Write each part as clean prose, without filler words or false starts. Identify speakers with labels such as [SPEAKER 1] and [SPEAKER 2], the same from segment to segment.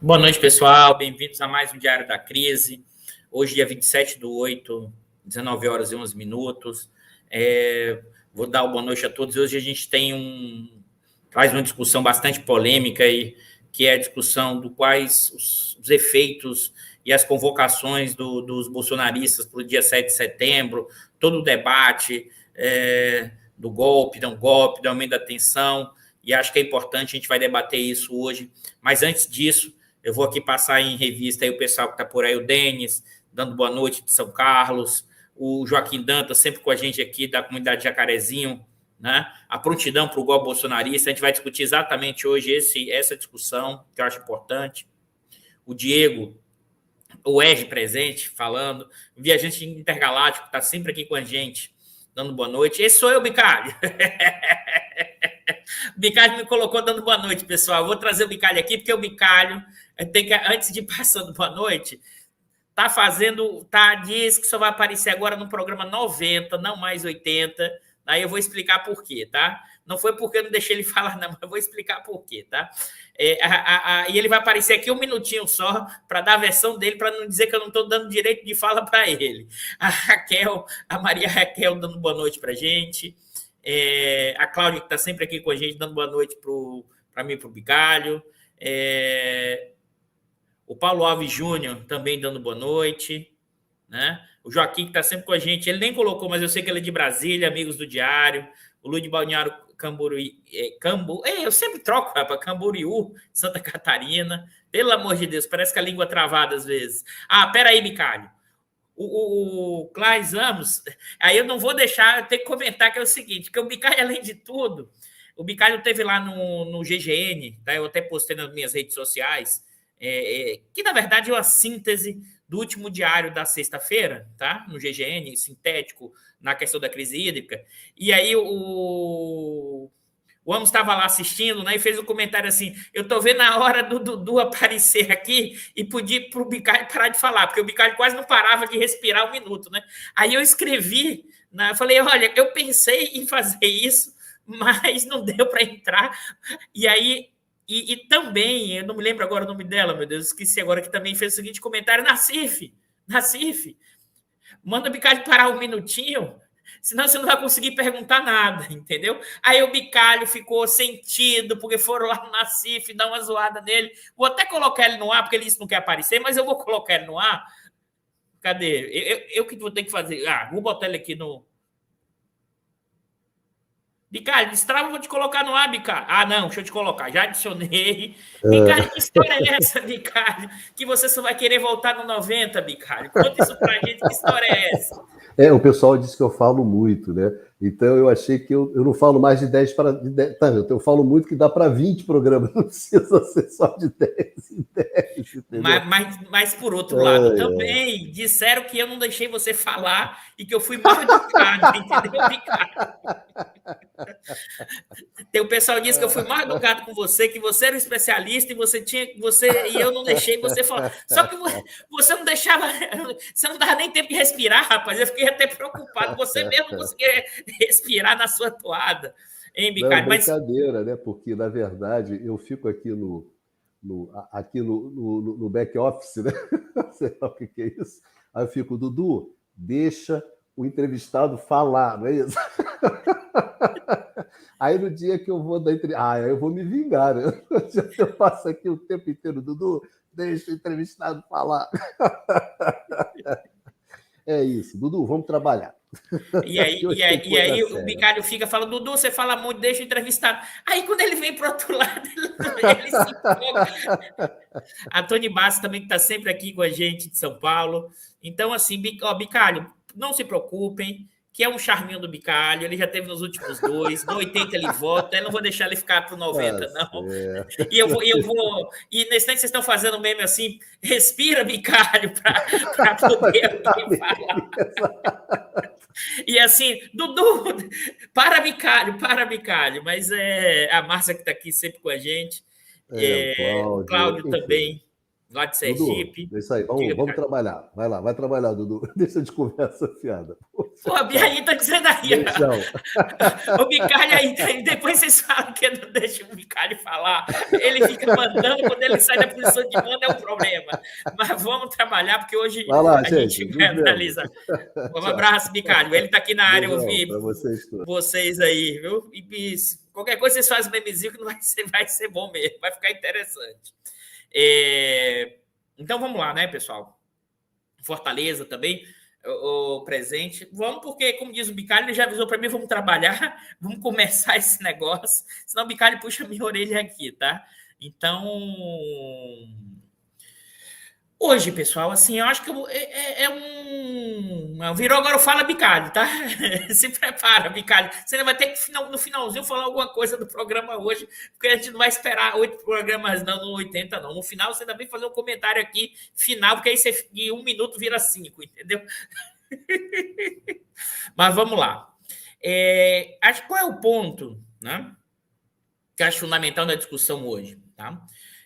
[SPEAKER 1] Boa noite, pessoal. Bem-vindos a mais um Diário da Crise. Hoje, dia 27/8, 19 horas e 11 minutos. Vou dar uma boa noite a todos. Hoje a gente traz uma discussão bastante polêmica, que é a discussão do quais os efeitos e as convocações dos bolsonaristas para o dia 7 de setembro, todo o debate do golpe, não golpe, do aumento da tensão, e acho que é importante, a gente vai debater isso hoje. Mas antes disso, eu vou aqui passar em revista aí o pessoal que está por aí, o Denis, dando boa noite de São Carlos, o Joaquim Dantas, sempre com a gente aqui da comunidade Jacarezinho, né? A prontidão para o golpe bolsonarista. A gente vai discutir exatamente hoje essa discussão, que eu acho importante. O Diego, o Ed presente, falando. O viajante intergaláctico está sempre aqui com a gente, dando boa noite. Esse sou eu, Bicalho. O Bicalho me colocou dando boa noite, pessoal. Eu vou trazer o Bicalho aqui, porque o Bicalho tem que, antes de passando boa noite, diz que só vai aparecer agora no programa 90, não mais 80. Aí eu vou explicar por quê, tá? Não foi porque eu não deixei ele falar, não, mas eu vou explicar por quê, tá? E ele vai aparecer aqui um minutinho só para dar a versão dele, para não dizer que eu não estou dando direito de fala para ele. A Maria Raquel dando boa noite para a gente. A Cláudia, que está sempre aqui com a gente, dando boa noite para mim e para o Bicalho. O Paulo Alves Júnior também dando boa noite, né? O Joaquim, que está sempre com a gente, ele nem colocou, mas eu sei que ele é de Brasília, amigos do Diário. O Luiz de Balneário Camboriú, eu sempre troco, rapaz, Camboriú, Santa Catarina. Pelo amor de Deus, parece que a língua travada às vezes. Peraí, Bicalho. O Claes Amos, aí eu não vou deixar, eu tenho que comentar que é o seguinte, que o Bicalho, além de tudo, o Bicalho teve lá no GGN, tá? Eu até postei nas minhas redes sociais, que na verdade é uma síntese do último diário da sexta-feira, tá? No GGN, sintético, na questão da crise hídrica. E aí o Amos estava lá assistindo, né, e fez um comentário assim: eu estou vendo a hora do Dudu aparecer aqui e pedir para o Bicalho parar de falar, porque o Bicalho quase não parava de respirar um minuto, né? Aí eu escrevi, né, eu falei: olha, eu pensei em fazer isso, mas não deu para entrar. E aí e também, eu não me lembro agora o nome dela, meu Deus, esqueci agora, que também fez o seguinte comentário: Nassif, manda o Bicalho parar um minutinho, senão você não vai conseguir perguntar nada, entendeu? Aí o Bicalho ficou sentido, porque foram lá no Nassif dar uma zoada nele. Vou até colocar ele no ar, porque ele disse que não quer aparecer, mas eu vou colocar ele no ar. Cadê? Eu que vou ter que fazer. Vou botar ele aqui no... Bicalho, destrava, vou te colocar no ar, Bicalho. Não, deixa eu te colocar, já adicionei. Bicalho, que história é essa, Bicalho? Que você só vai querer voltar no 90, Bicalho? Conta isso pra gente, que história é essa?
[SPEAKER 2] O pessoal diz que eu falo muito, né? Então eu achei que eu não falo mais de 10 para... eu falo muito que dá para 20 programas, não precisa ser só de 10 em 10, entendeu?
[SPEAKER 1] Mas por outro lado, também disseram que eu não deixei você falar e que eu fui mal educado, entendeu, Bicalho? Tem o pessoal que diz que eu fui mal educado com você, que você era um especialista e eu não deixei você falar. Só que você não deixava, você não dava nem tempo de respirar, rapaz. Eu fiquei até preocupado. Você mesmo não conseguia respirar na sua toada, hein, Bicalho?
[SPEAKER 2] Não, brincadeira, né? Porque, na verdade, eu fico aqui no back office, né? Sei lá o que é isso. Aí eu fico: Dudu, deixa o entrevistado falar, não é isso? Aí no dia que eu vou dar entrevista, eu vou me vingar, né? Eu passo aqui o tempo inteiro: Dudu, deixa o entrevistado falar. É isso, Dudu, vamos trabalhar.
[SPEAKER 1] E aí o Bicalho fica falando: Dudu, você fala muito, deixa o entrevistado. Aí quando ele vem para o outro lado, ele se empolga. A Tony Bassi também, que está sempre aqui com a gente de São Paulo. Então, assim, Bicalho, não se preocupem, que é um charminho do Bicalho, ele já teve nos últimos 2, no 80 ele volta, eu não vou deixar ele ficar para o 90, não. E nesse tempo vocês estão fazendo meme assim: respira, Bicalho, para poder alguém falar. E assim, Dudu, para, Bicalho. Mas a Márcia, que está aqui sempre com a gente, o Cláudio também. lá de
[SPEAKER 2] Dudu,
[SPEAKER 1] Sergipe.
[SPEAKER 2] é isso aí, vamos trabalhar. Vai lá, vai trabalhar, Dudu. Deixa de conversa fiada.
[SPEAKER 1] Pô, a Bia aí tá dizendo aí,
[SPEAKER 2] Beijão.
[SPEAKER 1] o Bicalho aí, depois vocês falam que não deixa o Bicalho falar, ele fica mandando, quando ele sai da posição de mando é um problema. Mas vamos trabalhar, porque hoje
[SPEAKER 2] Vai lá,
[SPEAKER 1] a
[SPEAKER 2] gente.
[SPEAKER 1] gente vai analisar. Um abraço, Bicalho. Ele tá aqui na área, ouvir vocês aí, viu? E qualquer coisa vocês fazem memezinho que não vai ser bom mesmo, vai ficar interessante. Então vamos lá, né, pessoal? Fortaleza também, o presente. Vamos, porque, como diz o Bicalho, ele já avisou para mim, vamos trabalhar, vamos começar esse negócio, senão o Bicalho puxa minha orelha aqui, tá? Então, hoje, pessoal, assim, eu acho que virou agora o Fala Bicalho, tá? Se prepara, Bicalho. Você ainda vai ter que, no finalzinho, falar alguma coisa do programa hoje, porque a gente não vai esperar 8 programas, não, no 80, não. No final, você ainda vem fazer um comentário aqui, final, porque aí você, de 1 minuto vira 5, entendeu? Mas vamos lá. Acho qual é o ponto, né? Que eu acho fundamental na discussão hoje, tá?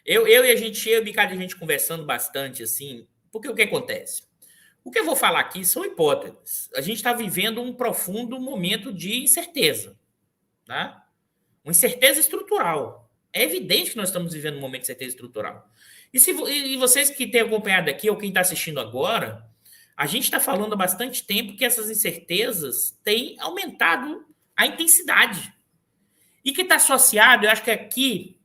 [SPEAKER 1] Eu e o Bicalho, a gente conversando bastante, assim, porque o que acontece? O que eu vou falar aqui são hipóteses. A gente está vivendo um profundo momento de incerteza, tá? Uma incerteza estrutural. É evidente que nós estamos vivendo um momento de incerteza estrutural. E vocês que têm acompanhado aqui, ou quem está assistindo agora, a gente está falando há bastante tempo que essas incertezas têm aumentado a intensidade. E que está associado, eu acho que aqui,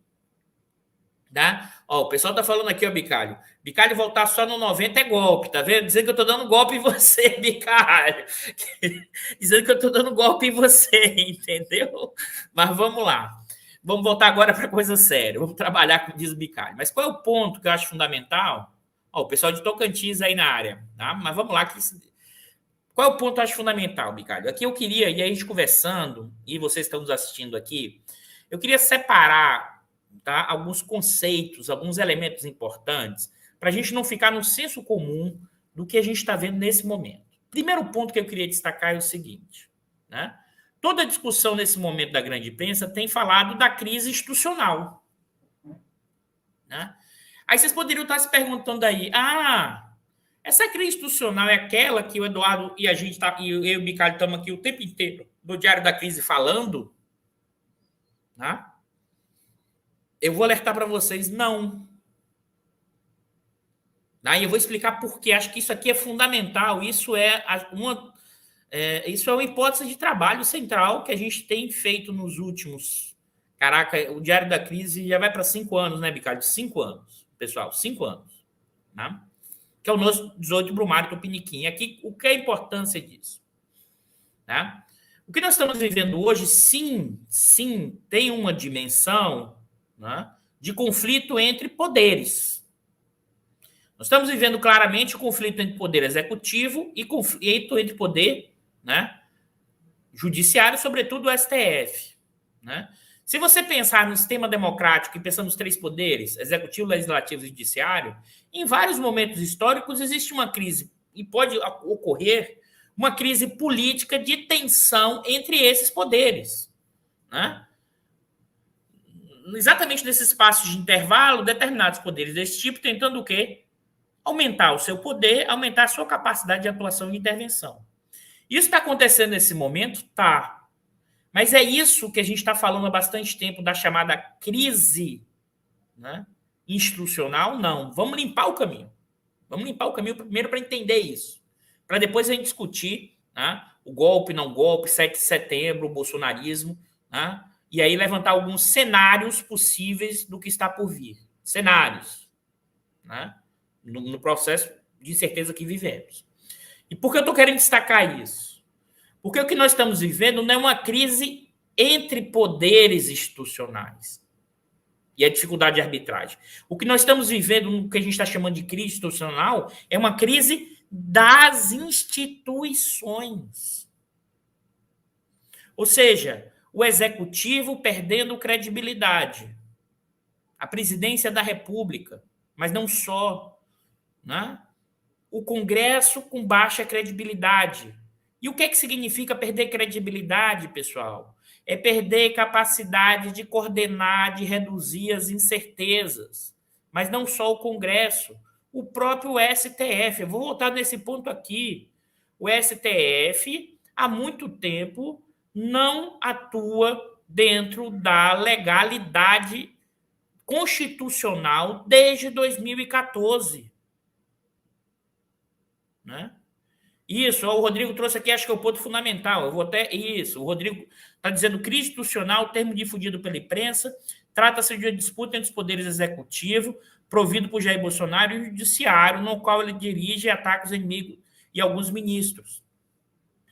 [SPEAKER 1] tá? Ó, o pessoal tá falando aqui, ó, Bicalho. Bicalho voltar só no 90 é golpe, tá vendo? Dizendo que eu tô dando golpe em você, Bicalho. Dizendo que eu tô dando golpe em você, entendeu? Mas vamos lá. Vamos voltar agora para coisa séria. Vamos trabalhar com diz o Bicalho. Mas qual é o ponto que eu acho fundamental? Ó, o pessoal de Tocantins aí na área, tá? Mas vamos lá. Qual é o ponto que eu acho fundamental, Bicalho? Aqui eu queria, e a gente conversando, e vocês estão nos assistindo aqui, eu queria separar, tá, alguns conceitos, alguns elementos importantes, para a gente não ficar no senso comum do que a gente está vendo nesse momento. Primeiro ponto que eu queria destacar é o seguinte, né? Toda a discussão nesse momento da grande imprensa tem falado da crise institucional, né? Aí vocês poderiam estar se perguntando aí, essa crise institucional é aquela que o Eduardo e a gente tá, e eu e o Bicalho estamos aqui o tempo inteiro no Diário da Crise falando, né? Eu vou alertar para vocês, não. E eu vou explicar por quê. Acho que isso aqui é fundamental. Isso é uma hipótese de trabalho central que a gente tem feito nos últimos... Caraca, o Diário da Crise já vai para 5 anos, né, Bicalho? 5 anos, pessoal, 5 anos. Né? Que é o nosso 18 Brumário Tupiniquim. Aqui, o que é a importância disso? Né? O que nós estamos vivendo hoje, sim, tem uma dimensão, né, de conflito entre poderes. Nós estamos vivendo claramente o conflito entre poder executivo e conflito entre poder, né, judiciário, sobretudo o STF. Né? Se você pensar no sistema democrático e pensar nos 3 poderes, executivo, legislativo e judiciário, em vários momentos históricos existe uma crise, e pode ocorrer uma crise política de tensão entre esses poderes. Né? Exatamente nesse espaço de intervalo, determinados poderes desse tipo tentando o quê? Aumentar o seu poder, aumentar a sua capacidade de atuação e intervenção. Isso está acontecendo nesse momento? Tá. Mas é isso que a gente está falando há bastante tempo, da chamada crise, né, institucional? Não. Vamos limpar o caminho. Vamos limpar o caminho primeiro para entender isso. Para depois a gente discutir, né, o golpe, não golpe, 7 de setembro, o bolsonarismo, né, e aí levantar alguns cenários possíveis do que está por vir. Cenários, né, no processo de incerteza que vivemos. E por que eu estou querendo destacar isso? Porque o que nós estamos vivendo não é uma crise entre poderes institucionais e a dificuldade de arbitragem. O que nós estamos vivendo, no que a gente está chamando de crise institucional, é uma crise das instituições. Ou seja, o executivo perdendo credibilidade, a presidência da República, mas não só, né? O Congresso com baixa credibilidade. E o que significa perder credibilidade, pessoal? É perder capacidade de coordenar, de reduzir as incertezas. mas não só o Congresso, o próprio STF. Eu vou voltar nesse ponto aqui. O STF, há muito tempo, não atua dentro da legalidade constitucional desde 2014. Né? Isso, o Rodrigo trouxe aqui, acho que é o ponto fundamental. Eu vou até. Isso, o Rodrigo está dizendo crise institucional, termo difundido pela imprensa, trata-se de uma disputa entre os poderes executivo, provido por Jair Bolsonaro, e o judiciário, no qual ele dirige e ataca os inimigos e alguns ministros.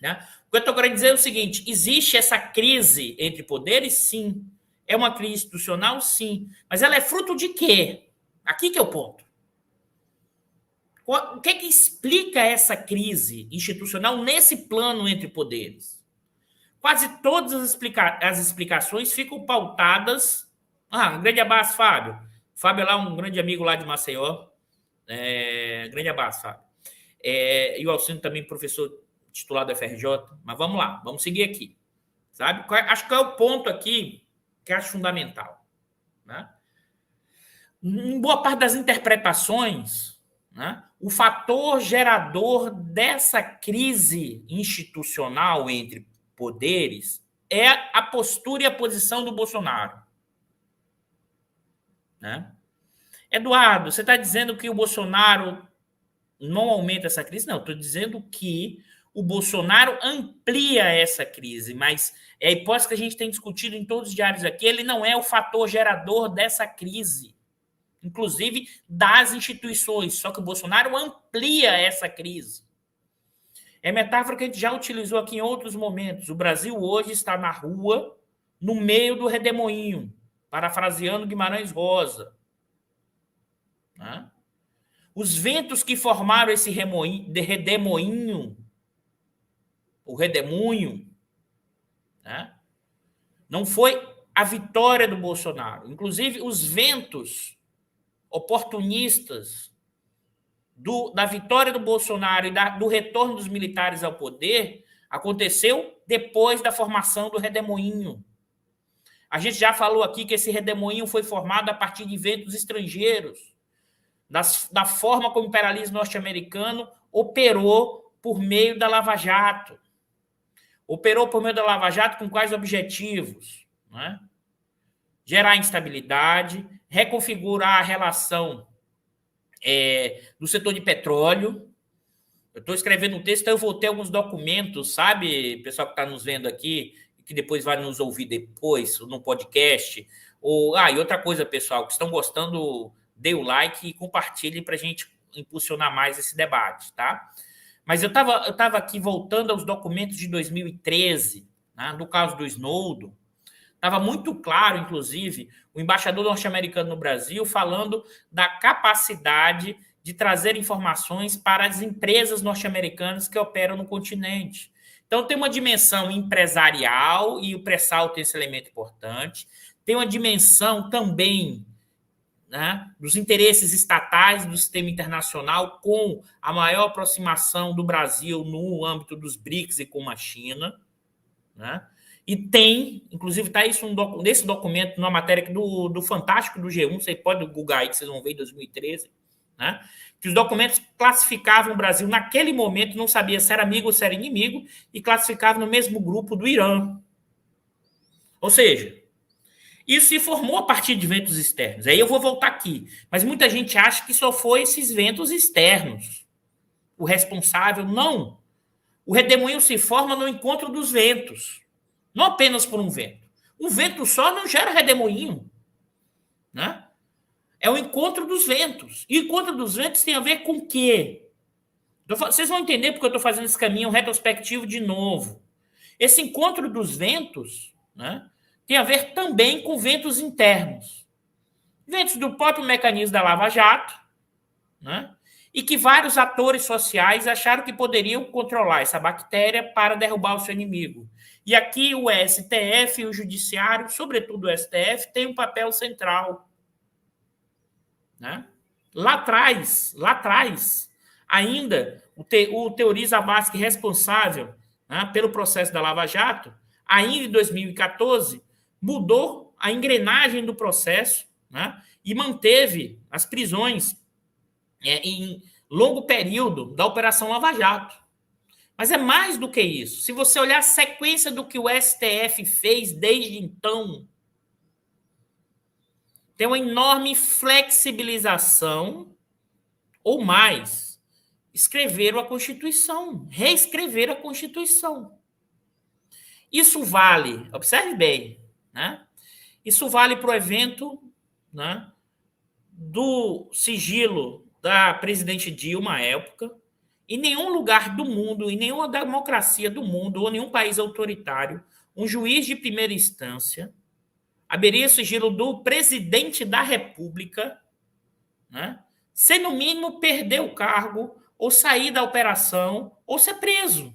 [SPEAKER 1] Né? O que eu estou querendo dizer é o seguinte: existe essa crise entre poderes? Sim. É uma crise institucional? Sim. Mas ela é fruto de quê? Aqui que é o ponto. O que é que explica essa crise institucional nesse plano entre poderes? Quase todas as explicações ficam pautadas. Um grande abraço, Fábio. Fábio é lá um grande amigo lá de Maceió. Grande abraço, Fábio. E o Alcino também, professor titular do FRJ. Mas vamos lá, vamos seguir aqui. Sabe? Acho que é o ponto aqui que acho fundamental. Né? Em boa parte das interpretações, né, o fator gerador dessa crise institucional entre poderes é a postura e a posição do Bolsonaro. Né? Eduardo, você está dizendo que o Bolsonaro não aumenta essa crise? Não, estou dizendo que o Bolsonaro amplia essa crise, mas é a hipótese que a gente tem discutido em todos os diários aqui, ele não é o fator gerador dessa crise, inclusive das instituições, só que o Bolsonaro amplia essa crise. É metáfora que a gente já utilizou aqui em outros momentos. O Brasil hoje está na rua, no meio do redemoinho, parafraseando Guimarães Rosa. Né? Os ventos que formaram esse redemoinho, o redemoinho, né? Não foi a vitória do Bolsonaro. Inclusive, os ventos oportunistas da vitória do Bolsonaro e do retorno dos militares ao poder aconteceu depois da formação do redemoinho. A gente já falou aqui que esse redemoinho foi formado a partir de ventos estrangeiros, da forma como o imperialismo norte-americano operou por meio da Lava Jato. Operou por meio da Lava Jato com quais objetivos? Né? Gerar instabilidade, reconfigurar a relação do setor de petróleo. Eu estou escrevendo um texto, então eu vou ter alguns documentos, sabe, pessoal que está nos vendo aqui, que depois vai nos ouvir depois no podcast. E outra coisa, pessoal, que estão gostando, dê o like e compartilhe para a gente impulsionar mais esse debate, tá? Mas eu estava aqui voltando aos documentos de 2013, né, do caso do Snowden. Estava muito claro, inclusive, o embaixador norte-americano no Brasil falando da capacidade de trazer informações para as empresas norte-americanas que operam no continente. Então, tem uma dimensão empresarial, e o pré-sal tem esse elemento importante. Tem uma dimensão também, né, dos interesses estatais do sistema internacional, com a maior aproximação do Brasil no âmbito dos BRICS e com a China. Né? E tem, inclusive, está isso nesse documento, numa matéria do Fantástico do G1, você pode googar aí, que vocês vão ver em 2013, né? Que os documentos classificavam o Brasil, naquele momento, não sabia se era amigo ou se era inimigo, e classificavam no mesmo grupo do Irã. Ou seja, isso se formou a partir de ventos externos. Aí eu vou voltar aqui. Mas muita gente acha que só foi esses ventos externos o responsável. Não. O redemoinho se forma no encontro dos ventos. Não apenas por um vento. Um vento só não gera redemoinho. Né? É o encontro dos ventos. E o encontro dos ventos tem a ver com o quê? Vocês vão entender porque eu estou fazendo esse caminho retrospectivo de novo. Esse encontro dos ventos, né, tem a ver também com ventos internos. Ventos do próprio mecanismo da Lava Jato, né, e que vários atores sociais acharam que poderiam controlar essa bactéria para derrubar o seu inimigo. E aqui o STF e o Judiciário, sobretudo o STF, tem um papel central. Né? Lá atrás, ainda, o Teori Zavascki, responsável, né, pelo processo da Lava Jato, ainda em 2014, mudou a engrenagem do processo, né? E manteve as prisões em longo período da Operação Lava Jato. Mas é mais do que isso. Se você olhar a sequência do que o STF fez desde então, tem uma enorme flexibilização, ou mais, escreveram a Constituição, reescreveram a Constituição. Isso vale, observe bem, né? Isso vale para o evento, né, do sigilo da presidente Dilma à época. Em nenhum lugar do mundo, em nenhuma democracia do mundo, ou nenhum país autoritário, um juiz de primeira instância abriria o sigilo do presidente da República, né, sem, no mínimo, perder o cargo, ou sair da operação, ou ser preso.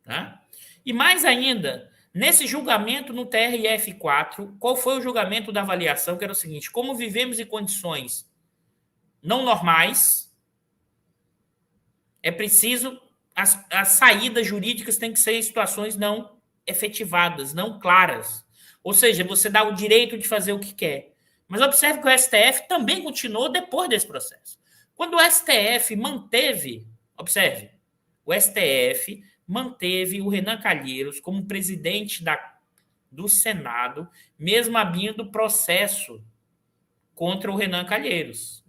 [SPEAKER 1] Tá? E mais ainda, nesse julgamento no TRF4, qual foi o julgamento da avaliação? Que era o seguinte: como vivemos em condições não normais, é preciso, as saídas jurídicas têm que ser em situações não efetivadas, não claras. Ou seja, você dá o direito de fazer o que quer. Mas observe que o STF também continuou depois desse processo. Quando o STF manteve, observe, o STF manteve o Renan Calheiros como presidente do Senado, mesmo abrindo processo contra o Renan Calheiros.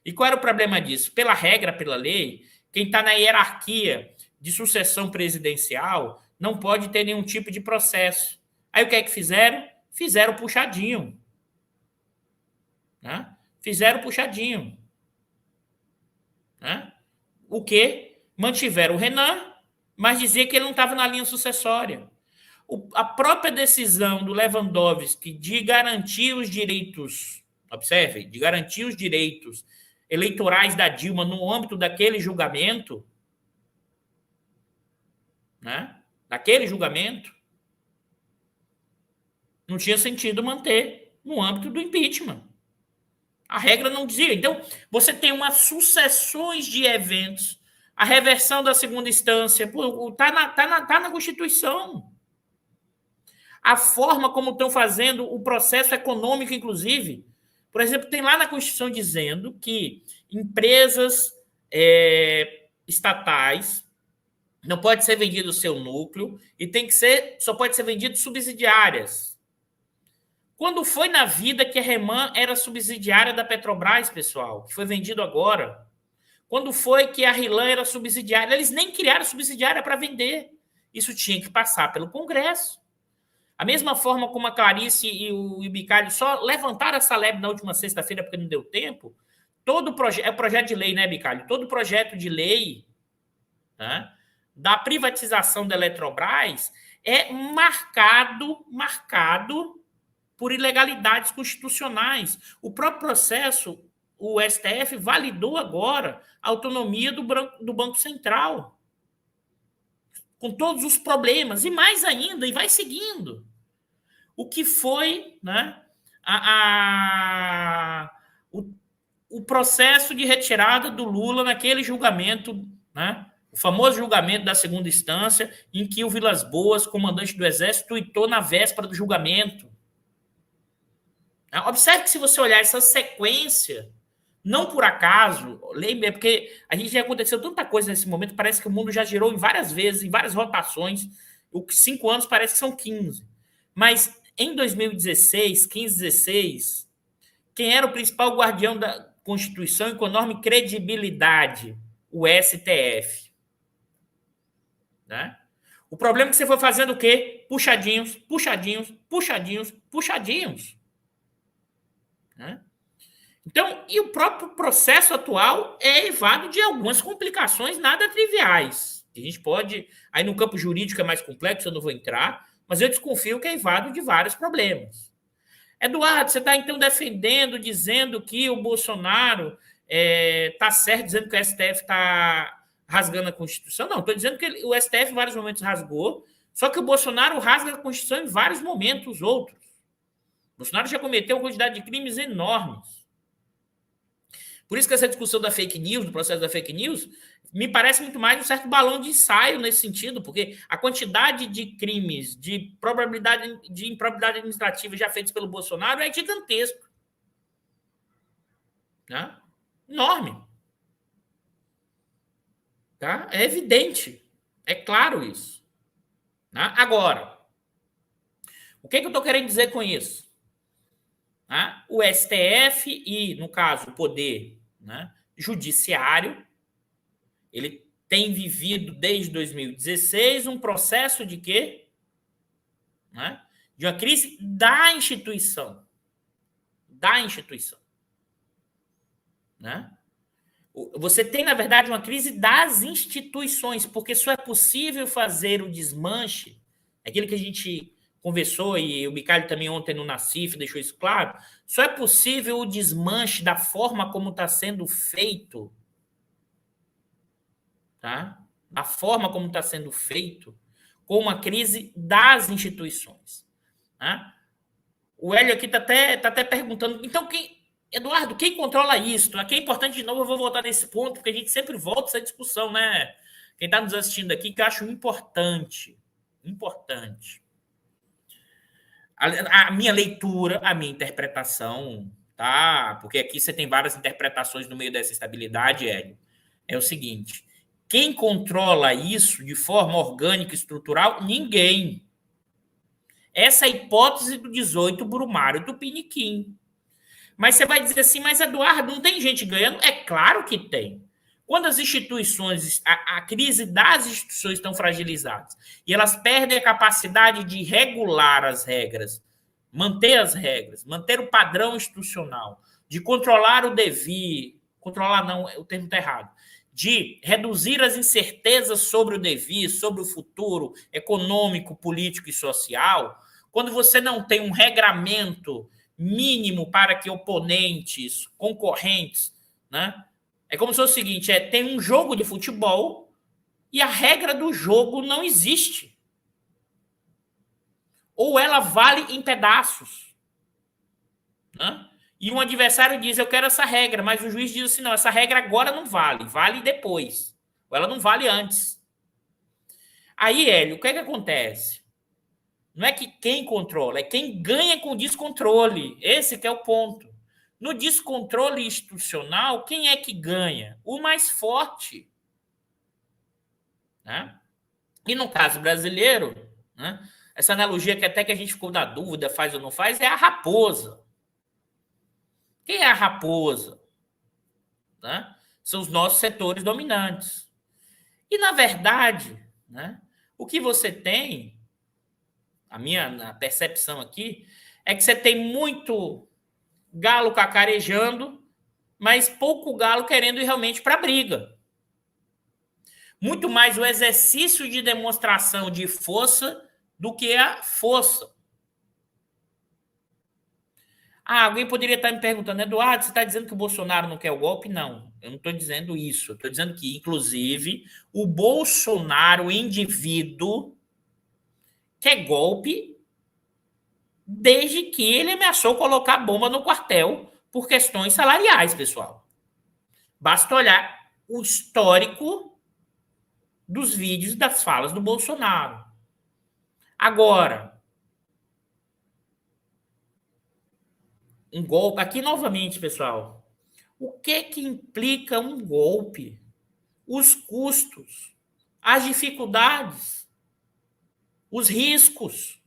[SPEAKER 1] E qual era o problema disso? Pela regra, pela lei, quem está na hierarquia de sucessão presidencial não pode ter nenhum tipo de processo. Aí o que é que fizeram? Fizeram puxadinho. Né? Fizeram puxadinho. Né? O quê? Mantiveram o Renan, mas dizia que ele não estava na linha sucessória. A própria decisão do Lewandowski de garantir os direitos, observe, de garantir os direitos eleitorais da Dilma no âmbito daquele julgamento, né? Daquele julgamento, não tinha sentido manter no âmbito do impeachment. A regra não dizia. Então, você tem umas sucessões de eventos, a reversão da segunda instância, está na Constituição. A forma como estão fazendo o processo econômico, inclusive. Por exemplo, tem lá na Constituição dizendo que empresas estatais não pode ser vendido o seu núcleo e só pode ser vendido subsidiárias. Quando foi na vida que a Reman era subsidiária da Petrobras, pessoal, que foi vendido agora? Quando foi que a RLAN era subsidiária? Eles nem criaram subsidiária para vender. Isso tinha que passar pelo Congresso. A mesma forma como a Clarice e o Bicalho só levantaram essa lebre na última sexta-feira porque não deu tempo, todo projeto de lei, né, Bicalho? Todo projeto de lei, né, da privatização da Eletrobras é marcado por ilegalidades constitucionais. O próprio processo, o STF validou agora a autonomia do Banco Central, com todos os problemas, e mais ainda, e vai seguindo. O que foi, né, o processo de retirada do Lula naquele julgamento, né, o famoso julgamento da segunda instância, em que o Vilas Boas, comandante do Exército, tuitou na véspera do julgamento. Observe que, se você olhar essa sequência, não por acaso, lembre, porque a gente já aconteceu tanta coisa nesse momento, parece que o mundo já girou em várias vezes, em várias rotações. 5 anos parece que são 15. Mas em 2016, 15, 16, quem era o principal guardião da Constituição e com enorme credibilidade? O STF. Né? O problema é que você foi fazendo o quê? Puxadinhos, puxadinhos, puxadinhos, puxadinhos. Né? Então, e o próprio processo atual é eivado de algumas complicações nada triviais. A gente pode, aí no campo jurídico é mais complexo, eu não vou entrar, mas eu desconfio que é eivado de vários problemas. Eduardo, você está então defendendo, dizendo que o Bolsonaro está certo, dizendo que o STF está rasgando a Constituição? Não, estou dizendo que o STF em vários momentos rasgou, só que o Bolsonaro rasga a Constituição em vários momentos outros. O Bolsonaro já cometeu uma quantidade de crimes enormes. Por isso que essa discussão da fake news, do processo da fake news, me parece muito mais um certo balão de ensaio nesse sentido, porque a quantidade de crimes, de probabilidade de improbidade administrativa já feitos pelo Bolsonaro é gigantesco. Tá? Enorme. Tá? É evidente. É claro isso. Tá? Agora, o que eu estou querendo dizer com isso? Tá? O STF e, no caso, o Poder, né, Judiciário, ele tem vivido desde 2016 um processo de quê? Né? De uma crise da instituição. Da instituição. Né? Você tem, na verdade, uma crise das instituições, porque só é possível fazer o desmanche, aquilo que a gente conversou, e o Micali também ontem no Nassif deixou isso claro, só é possível o desmanche da forma como está sendo feito, tá? Da forma como está sendo feito, com uma crise das instituições. Tá? O Hélio aqui está até perguntando, então Eduardo, quem controla isso? Aqui é importante, de novo, eu vou voltar nesse ponto, porque a gente sempre volta a essa discussão, né? Quem está nos assistindo aqui, que eu acho importante. Importante. A minha leitura, a minha interpretação, tá? Porque aqui você tem várias interpretações no meio dessa estabilidade, Hélio. É o seguinte: quem controla isso de forma orgânica e estrutural? Ninguém. Essa é a hipótese do 18 Brumário do Piniquim. Mas você vai dizer assim, mas Eduardo, não tem gente ganhando? É claro que tem. Quando as instituições, a crise das instituições estão fragilizadas e elas perdem a capacidade de regular as regras, manter o padrão institucional, de controlar o devir, controlar não, o termo está errado, de reduzir as incertezas sobre o devir, sobre o futuro econômico, político e social, quando você não tem um regramento mínimo para que oponentes, concorrentes, né? É como se fosse o seguinte, tem um jogo de futebol e a regra do jogo não existe. Ou ela vale em pedaços. Né? E um adversário diz, eu quero essa regra, mas o juiz diz assim, não, essa regra agora não vale, vale depois. Ou ela não vale antes. Aí, Hélio, o que é que acontece? Não é que quem controla, é quem ganha com o descontrole. Esse que é o ponto. No descontrole institucional, quem é que ganha? O mais forte. Né? E no caso brasileiro, né, essa analogia que até que a gente ficou na dúvida, faz ou não faz, é a raposa. Quem é a raposa? Né? São os nossos setores dominantes. E, na verdade, né, o que você tem, a minha percepção aqui, é que você tem muito galo cacarejando, mas pouco galo querendo ir realmente para a briga. Muito mais o exercício de demonstração de força do que a força. Alguém poderia estar me perguntando, Eduardo, você está dizendo que o Bolsonaro não quer o golpe? Não, eu não estou dizendo isso. Eu estou dizendo que, inclusive, o Bolsonaro, o indivíduo, quer golpe desde que ele ameaçou colocar bomba no quartel por questões salariais, pessoal. Basta olhar o histórico dos vídeos das falas do Bolsonaro. Agora, um golpe. Aqui, novamente, pessoal. O que implica um golpe? Os custos, as dificuldades, os riscos.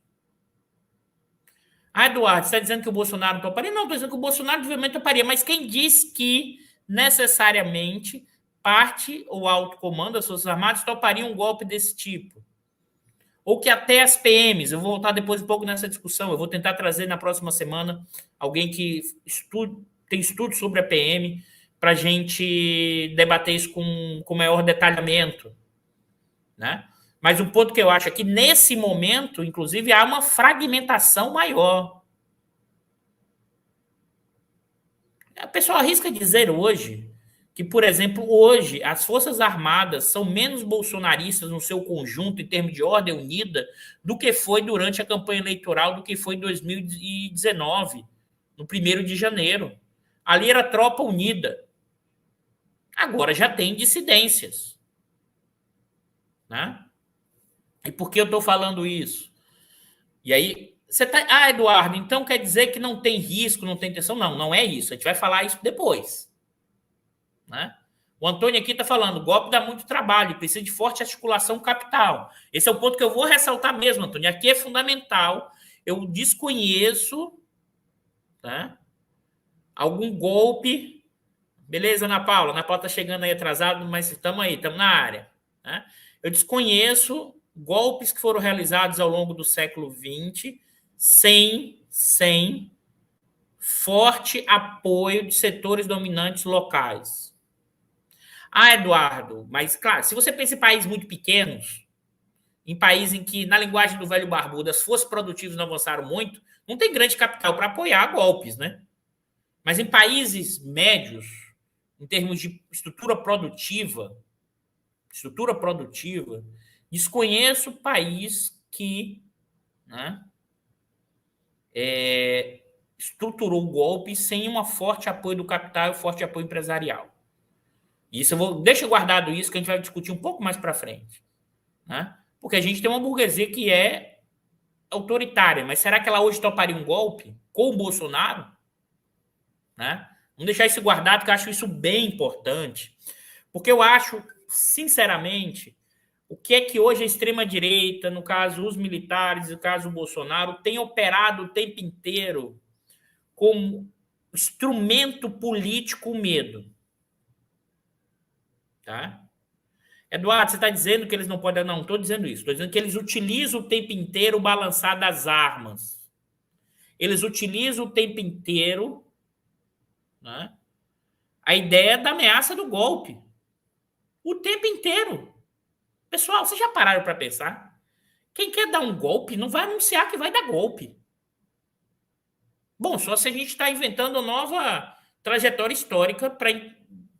[SPEAKER 1] Eduardo, você está dizendo que o Bolsonaro não toparia? Não, estou dizendo que o Bolsonaro obviamente toparia, mas quem diz que necessariamente parte ou alto comando das Forças Armadas toparia um golpe desse tipo? Ou que até as PMs, eu vou voltar depois um pouco nessa discussão, eu vou tentar trazer na próxima semana alguém que tem estudo sobre a PM para a gente debater isso com maior detalhamento. Né? Mas um ponto que eu acho é que, nesse momento, inclusive, há uma fragmentação maior. A pessoa arrisca dizer hoje que, por exemplo, hoje as Forças Armadas são menos bolsonaristas no seu conjunto, em termos de ordem unida, do que foi durante a campanha eleitoral, do que foi em 2019, no 1º de janeiro. Ali era tropa unida. Agora já tem dissidências. Né? E por que eu estou falando isso? E aí, você tá. Ah, Eduardo, então quer dizer que não tem risco, não tem tensão? Não, não é isso. A gente vai falar isso depois. Né? O Antônio aqui está falando, o golpe dá muito trabalho, precisa de forte articulação capital. Esse é o ponto que eu vou ressaltar mesmo, Antônio. Aqui é fundamental. Eu desconheço, tá, algum golpe. Beleza, Ana Paula? Ana Paula está chegando aí atrasado, mas estamos aí, estamos na área. Né? Eu desconheço golpes que foram realizados ao longo do século XX sem forte apoio de setores dominantes locais. Ah, Eduardo, mas claro, se você pensa em países muito pequenos, em países em que, na linguagem do velho barbudo, as forças produtivas não avançaram muito, não tem grande capital para apoiar golpes, né? Mas em países médios, em termos de estrutura produtiva, desconheço país que, né, estruturou o golpe sem um forte apoio do capital e um forte apoio empresarial. Isso deixa guardado isso que a gente vai discutir um pouco mais para frente, né? Porque a gente tem uma burguesia que é autoritária, mas será que ela hoje toparia um golpe com o Bolsonaro? Né? Vamos deixar isso guardado, porque eu acho isso bem importante. Porque eu acho, sinceramente, o que é que hoje a extrema-direita, no caso os militares, no caso o Bolsonaro, tem operado o tempo inteiro como instrumento político o medo. Tá? Eduardo, você está dizendo que eles não podem... Não, estou dizendo isso. Estou dizendo que eles utilizam o tempo inteiro o balançar das armas. Eles utilizam o tempo inteiro, né, a ideia da ameaça do golpe. O tempo inteiro. Pessoal, vocês já pararam para pensar? Quem quer dar um golpe não vai anunciar que vai dar golpe. Bom, só se a gente está inventando nova trajetória histórica para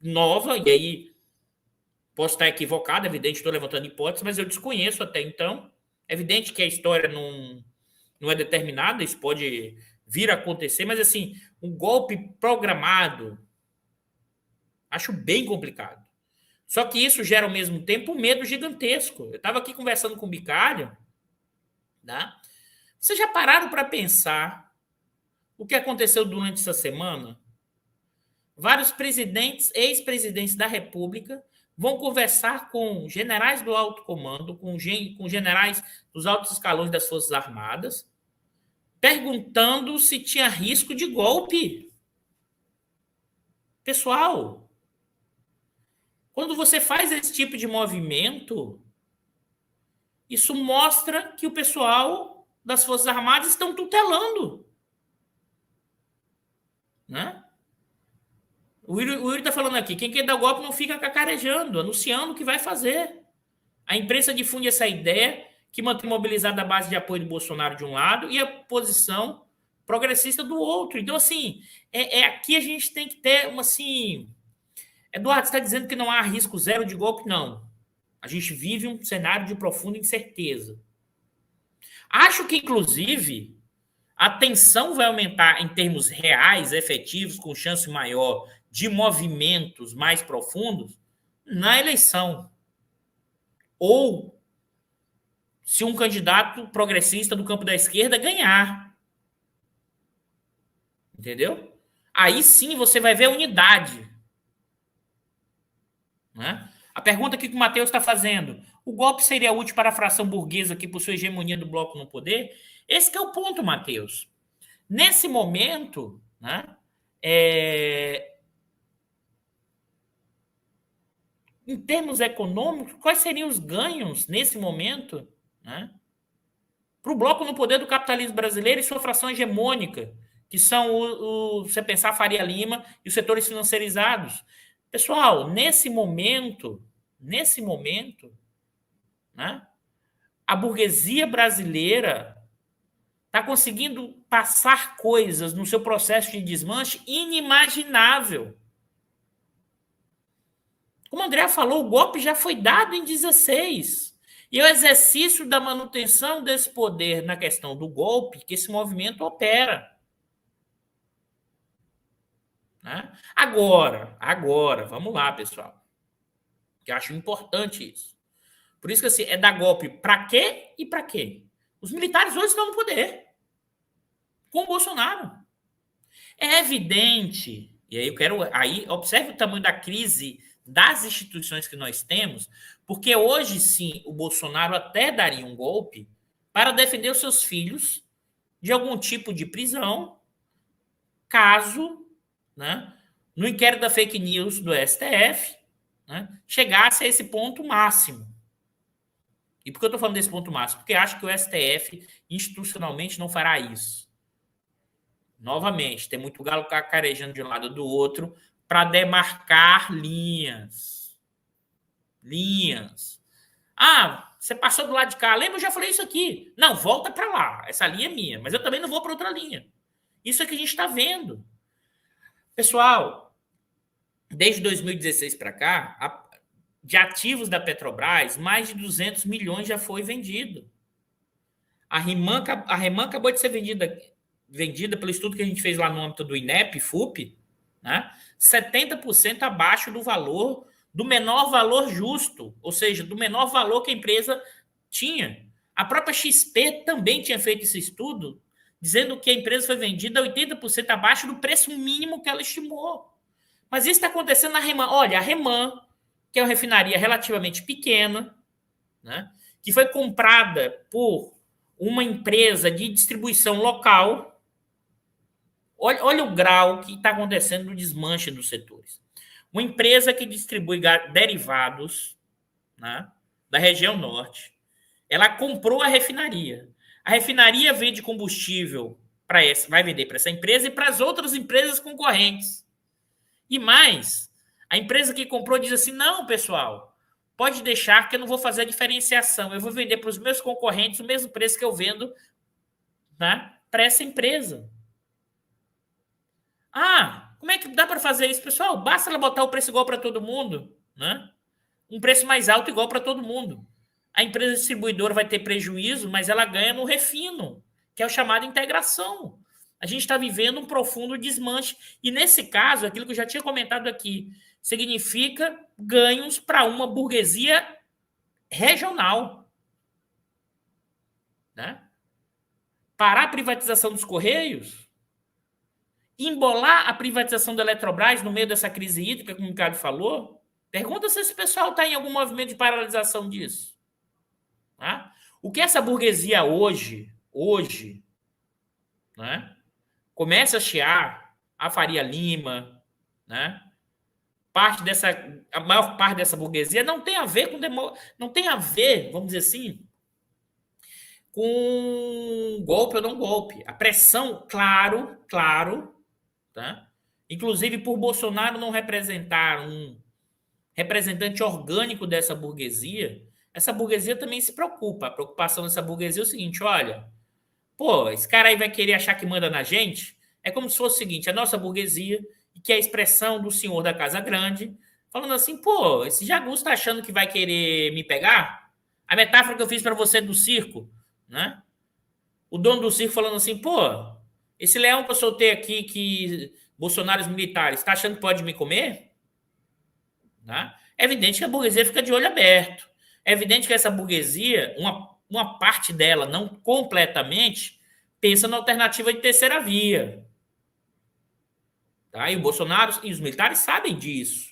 [SPEAKER 1] nova, e aí posso estar equivocado, é evidente, estou levantando hipóteses, mas eu desconheço até então. É evidente que a história não é determinada, isso pode vir a acontecer, mas assim, um golpe programado, acho bem complicado. Só que isso gera ao mesmo tempo um medo gigantesco. Eu estava aqui conversando com o Bicalho, né? Vocês já pararam para pensar o que aconteceu durante essa semana? Vários presidentes, ex-presidentes da República, vão conversar com generais do alto comando, com generais dos altos escalões das Forças Armadas, perguntando se tinha risco de golpe. Pessoal, quando você faz esse tipo de movimento, isso mostra que o pessoal das Forças Armadas estão tutelando. Né? O Yuri está falando aqui, quem quer dar golpe não fica cacarejando, anunciando o que vai fazer. A imprensa difunde essa ideia que mantém mobilizada a base de apoio do Bolsonaro de um lado e a posição progressista do outro. Então, assim, aqui a gente tem que ter uma, assim... Eduardo, você está dizendo que não há risco zero de golpe? Não. A gente vive um cenário de profunda incerteza. Acho que, inclusive, a tensão vai aumentar em termos reais, efetivos, com chance maior de movimentos mais profundos na eleição. Ou se um candidato progressista do campo da esquerda ganhar. Entendeu? Aí sim você vai ver a unidade. Né? A pergunta que o Matheus está fazendo: o golpe seria útil para a fração burguesa que possui hegemonia do bloco no poder? Esse que é o ponto, Matheus. Nesse momento, né, em termos econômicos, quais seriam os ganhos nesse momento, né, para o bloco no poder do capitalismo brasileiro e sua fração hegemônica, que são você pensar Faria Lima e os setores financiarizados? Pessoal, nesse momento, né, a burguesia brasileira está conseguindo passar coisas no seu processo de desmanche inimaginável. Como o André falou, o golpe já foi dado em 16. E é o exercício da manutenção desse poder na questão do golpe que esse movimento opera. Né? Agora, vamos lá, pessoal. Que eu acho importante isso. Por isso que assim, é dar golpe para quê e para quê? Os militares hoje estão no poder. Com o Bolsonaro. É evidente, e aí eu quero. Aí, observe o tamanho da crise das instituições que nós temos, porque hoje sim o Bolsonaro até daria um golpe para defender os seus filhos de algum tipo de prisão, caso, né, no inquérito da fake news do STF, né, chegasse a esse ponto máximo. E por que eu estou falando desse ponto máximo? Porque acho que o STF institucionalmente não fará isso. Novamente, tem muito galo cacarejando de um lado do outro para demarcar linhas. Linhas. Ah, você passou do lado de cá. Lembra? Eu já falei isso aqui. Não, volta para lá. Essa linha é minha. Mas eu também não vou para outra linha. Isso é que a gente está vendo. Pessoal, desde 2016 para cá, de ativos da Petrobras, mais de 200 milhões já foi vendido. A Reman acabou de ser vendida pelo estudo que a gente fez lá no âmbito do INEP, FUP, né? 70% abaixo do valor, do menor valor justo, ou seja, do menor valor que a empresa tinha. A própria XP também tinha feito esse estudo, dizendo que a empresa foi vendida 80% abaixo do preço mínimo que ela estimou. Mas isso está acontecendo na Reman. Olha, a Reman, que é uma refinaria relativamente pequena, né, que foi comprada por uma empresa de distribuição local. Olha o grau que está acontecendo no desmanche dos setores. Uma empresa que distribui derivados, né, da região norte, ela comprou a refinaria. A refinaria vende combustível para essa, vai vender para essa empresa e para as outras empresas concorrentes. E mais, a empresa que comprou diz assim: não, pessoal, pode deixar que eu não vou fazer a diferenciação. Eu vou vender para os meus concorrentes o mesmo preço que eu vendo, né, para essa empresa. Ah, como é que dá para fazer isso, pessoal? Basta ela botar o preço igual para todo mundo, né? Um preço mais alto igual para todo mundo. A empresa distribuidora vai ter prejuízo, mas ela ganha no refino, que é o chamado integração. A gente está vivendo um profundo desmanche. E nesse caso, aquilo que eu já tinha comentado aqui, significa ganhos para uma burguesia regional. Né? Parar a privatização dos Correios, embolar a privatização da Eletrobras no meio dessa crise hídrica, como o Ricardo falou. Pergunta se esse pessoal está em algum movimento de paralisação disso. Tá? O que essa burguesia hoje, né, começa a chiar, a Faria Lima, né, a maior parte dessa burguesia não tem a ver com não tem a ver, vamos dizer assim, com golpe ou não golpe. A pressão, claro, tá? Inclusive por Bolsonaro não representar um representante orgânico dessa burguesia, essa burguesia também se preocupa. A preocupação dessa burguesia é o seguinte: olha, pô, esse cara aí vai querer achar que manda na gente? É como se fosse o seguinte: a nossa burguesia, que é a expressão do senhor da Casa Grande, falando assim, pô, esse jagunço tá achando que vai querer me pegar? A metáfora que eu fiz para você do circo, né? O dono do circo falando assim, pô, esse leão que eu soltei aqui, que Bolsonaro e os militares, tá achando que pode me comer? Né? É evidente que a burguesia fica de olho aberto. É evidente que essa burguesia, uma parte dela, não completamente, pensa na alternativa de terceira via. Tá? E o Bolsonaro e os militares sabem disso.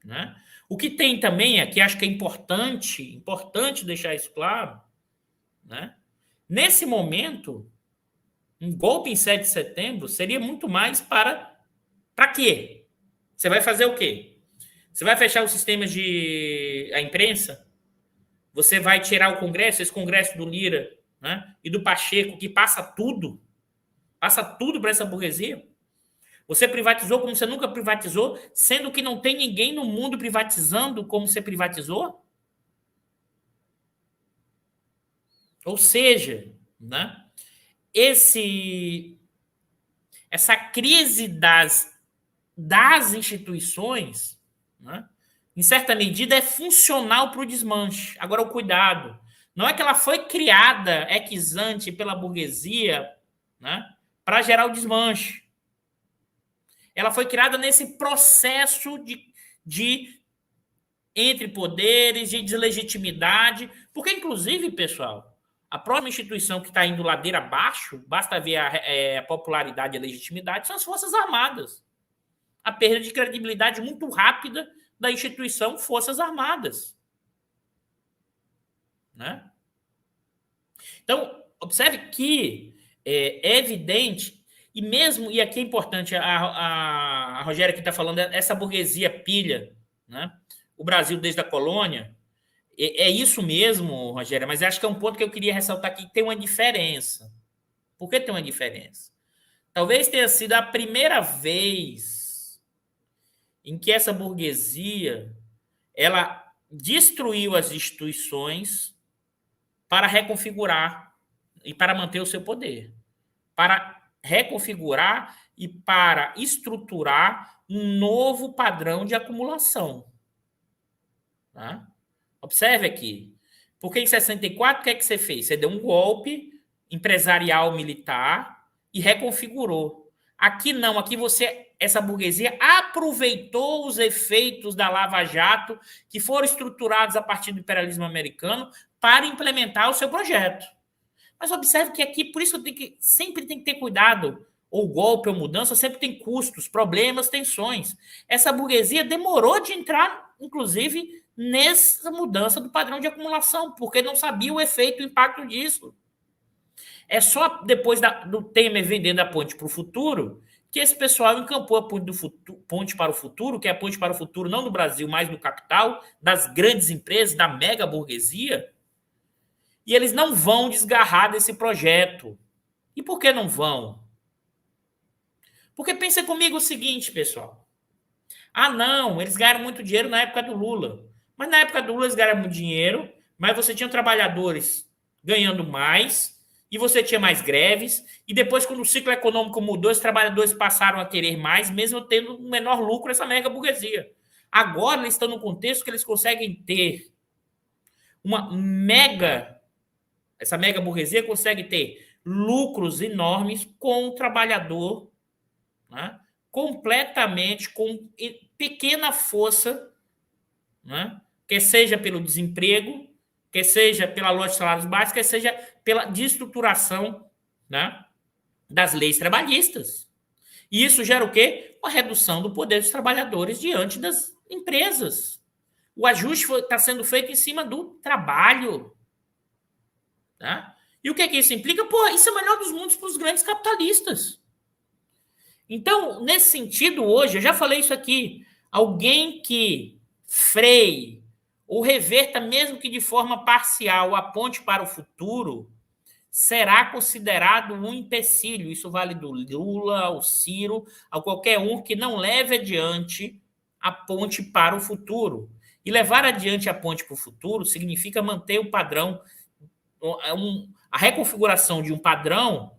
[SPEAKER 1] Né? O que tem também aqui, acho que é importante deixar isso claro, né? Nesse momento, um golpe em 7 de setembro seria muito mais para quê? Você vai fazer o quê? Você vai fechar os sistemas de a imprensa? Você vai tirar o Congresso, esse Congresso do Lira, né, e do Pacheco, que passa tudo para essa burguesia? Você privatizou como você nunca privatizou, sendo que não tem ninguém no mundo privatizando como você privatizou? Ou seja, né, essa crise das instituições, né, em certa medida, é funcional para o desmanche. Agora, o cuidado. Não é que ela foi criada ex ante pela burguesia, né, para gerar o desmanche. ela foi criada nesse processo de entre poderes, de deslegitimidade, porque, inclusive, pessoal, a próxima instituição que está indo ladeira abaixo, basta ver a popularidade e a legitimidade, são as Forças Armadas. A perda de credibilidade muito rápida da instituição Forças Armadas. Né? Então, observe que é evidente, e mesmo, e aqui é importante, a Rogéria aqui está falando, essa burguesia pilha, né? O Brasil desde a colônia, é isso mesmo, Rogéria, mas acho que é um ponto que eu queria ressaltar aqui, que tem uma diferença. Por que tem uma diferença? Talvez tenha sido a primeira vez em que essa burguesia ela destruiu as instituições para reconfigurar e para manter o seu poder, para reconfigurar e para estruturar um novo padrão de acumulação. Tá? Observe aqui. Porque em 64, o que é que você fez? Você deu um golpe empresarial militar e reconfigurou. Aqui não, aqui essa burguesia aproveitou os efeitos da Lava Jato, que foram estruturados a partir do imperialismo americano, para implementar o seu projeto. Mas observe que aqui, por isso sempre tem que ter cuidado, ou golpe ou mudança, sempre tem custos, problemas, tensões. Essa burguesia demorou de entrar, inclusive, nessa mudança do padrão de acumulação, porque não sabia o efeito, o impacto disso. É só depois do Temer vendendo a ponte para o futuro que esse pessoal encampou a ponte para o futuro, que é a ponte para o futuro não do Brasil, mas do capital, das grandes empresas, da mega burguesia, e eles não vão desgarrar desse projeto. E por que não vão? Porque pensa comigo o seguinte, pessoal. Ah, não, eles ganharam muito dinheiro na época do Lula. Mas na época do Lula eles ganharam muito dinheiro, mas você tinha trabalhadores ganhando mais, e você tinha mais greves, e depois, quando o ciclo econômico mudou, os trabalhadores passaram a querer mais, mesmo tendo um menor lucro essa mega burguesia. Agora eles estão no contexto que eles conseguem ter essa mega burguesia consegue ter lucros enormes com o trabalhador, né, completamente com pequena força, né, quer seja pelo desemprego, quer seja pela loja de salários baixos, quer seja pela desestruturação, né, das leis trabalhistas. E isso gera o quê? Uma redução do poder dos trabalhadores diante das empresas. O ajuste está sendo feito em cima do trabalho. Tá? E o que é que isso implica? Pô, isso é o melhor dos mundos para os grandes capitalistas. Então, nesse sentido, hoje, eu já falei isso aqui, alguém que freie ou reverta, mesmo que de forma parcial, a ponte para o futuro, será considerado um empecilho. Isso vale do Lula, ao Ciro, a qualquer um que não leve adiante a ponte para o futuro. E levar adiante a ponte para o futuro significa manter o padrão, a reconfiguração de um padrão,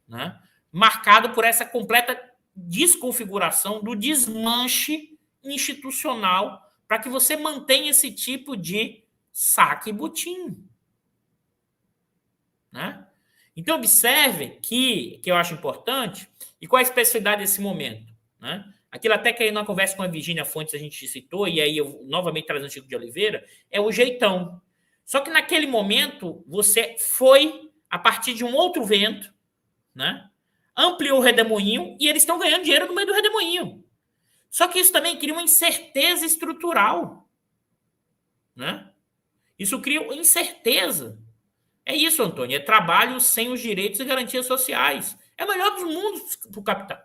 [SPEAKER 1] né, marcado por essa completa desconfiguração do desmanche institucional para que você mantenha esse tipo de saque e butim. Né? Então, observe que eu acho importante, e qual a especificidade desse momento. Né? Aquilo até que aí na conversa com a Virgínia Fontes a gente citou, e aí eu novamente trazendo o Chico de Oliveira, é o jeitão. Só que naquele momento você foi a partir de um outro vento, né? Ampliou o redemoinho e eles estão ganhando dinheiro no meio do redemoinho. Só que isso também cria uma incerteza estrutural. Né? Isso cria incerteza. É isso, Antônio. É trabalho sem os direitos e garantias sociais. É o melhor dos mundos para o capital.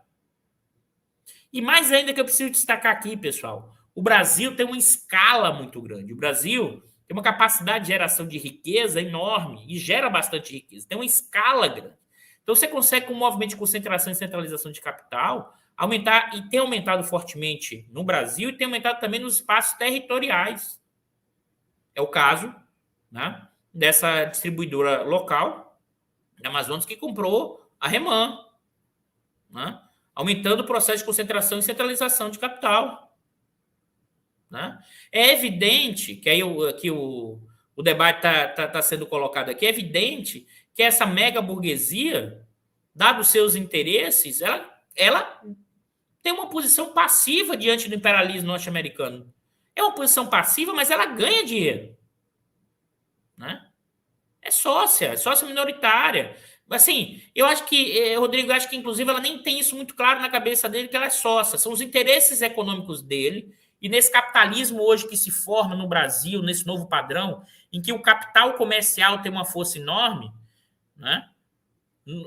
[SPEAKER 1] E mais ainda que eu preciso destacar aqui, pessoal. O Brasil tem uma escala muito grande. O Brasil tem uma capacidade de geração de riqueza enorme e gera bastante riqueza. Tem uma escala grande. Então, você consegue, com o movimento de concentração e centralização de capital, aumentar, e tem aumentado fortemente no Brasil, e tem aumentado também nos espaços territoriais. É o caso, né, dessa distribuidora local da Amazonas que comprou a Reman, né, aumentando o processo de concentração e centralização de capital. Né? É evidente que aí aqui o debate está sendo colocado aqui, é evidente que essa mega burguesia, dados seus interesses, ela tem uma posição passiva diante do imperialismo norte-americano. É uma posição passiva, mas ela ganha dinheiro. Né? É sócia minoritária. Assim, eu acho que, Rodrigo, eu acho que, inclusive, ela nem tem isso muito claro na cabeça dele, que ela é sócia. São os interesses econômicos dele, e nesse capitalismo hoje que se forma no Brasil, nesse novo padrão, em que o capital comercial tem uma força enorme, né?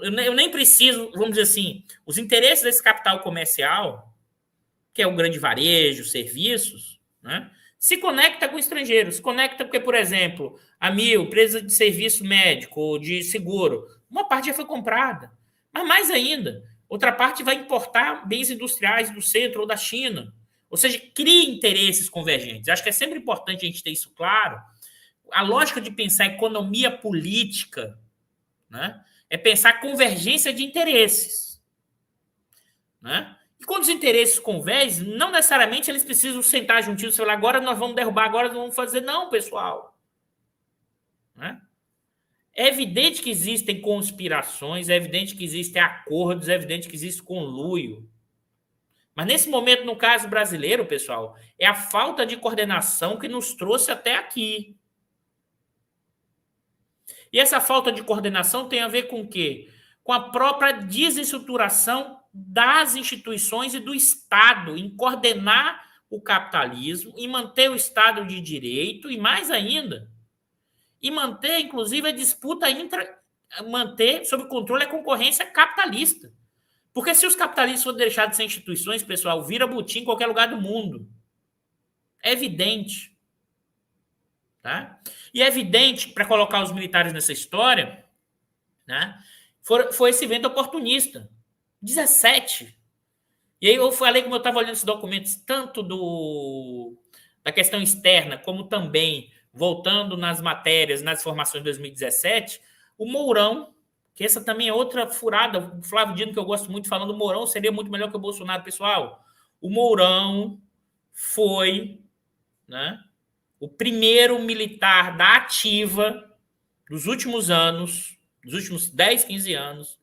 [SPEAKER 1] Eu nem preciso, vamos dizer assim, os interesses desse capital comercial, que é o grande varejo, serviços, né? Se conecta com estrangeiros. Se conecta porque, por exemplo, a Mil, empresa de serviço médico ou de seguro, uma parte já foi comprada. Mas mais ainda, outra parte vai importar bens industriais do centro ou da China. Ou seja, cria interesses convergentes. Acho que é sempre importante a gente ter isso claro. A lógica de pensar economia política, né, é pensar convergência de interesses. Né? E quando os interesses convergem, não necessariamente eles precisam sentar juntinhos e falar, agora nós vamos derrubar, agora nós vamos fazer. Não, pessoal. Né? É evidente que existem conspirações, é evidente que existem acordos, é evidente que existe conluio. Mas nesse momento, no caso brasileiro, pessoal, é a falta de coordenação que nos trouxe até aqui. E essa falta de coordenação tem a ver com o quê? Com a própria desestruturação das instituições e do Estado em coordenar o capitalismo, em manter o Estado de direito e, mais ainda, e manter, inclusive, a disputa manter sob controle a concorrência capitalista. Porque se os capitalistas forem deixados sem instituições, pessoal, vira butim em qualquer lugar do mundo. É evidente. Tá? E é evidente, para colocar os militares nessa história, né, foi esse evento oportunista. 17. E aí eu falei, como eu estava olhando esses documentos, tanto da questão externa, como também, voltando nas matérias, nas informações de 2017, o Mourão, que essa também é outra furada, o Flávio Dino, que eu gosto muito, falando do Mourão, seria muito melhor que o Bolsonaro, pessoal. O Mourão foi, né, o primeiro militar da ativa dos últimos anos, dos últimos 10, 15 anos,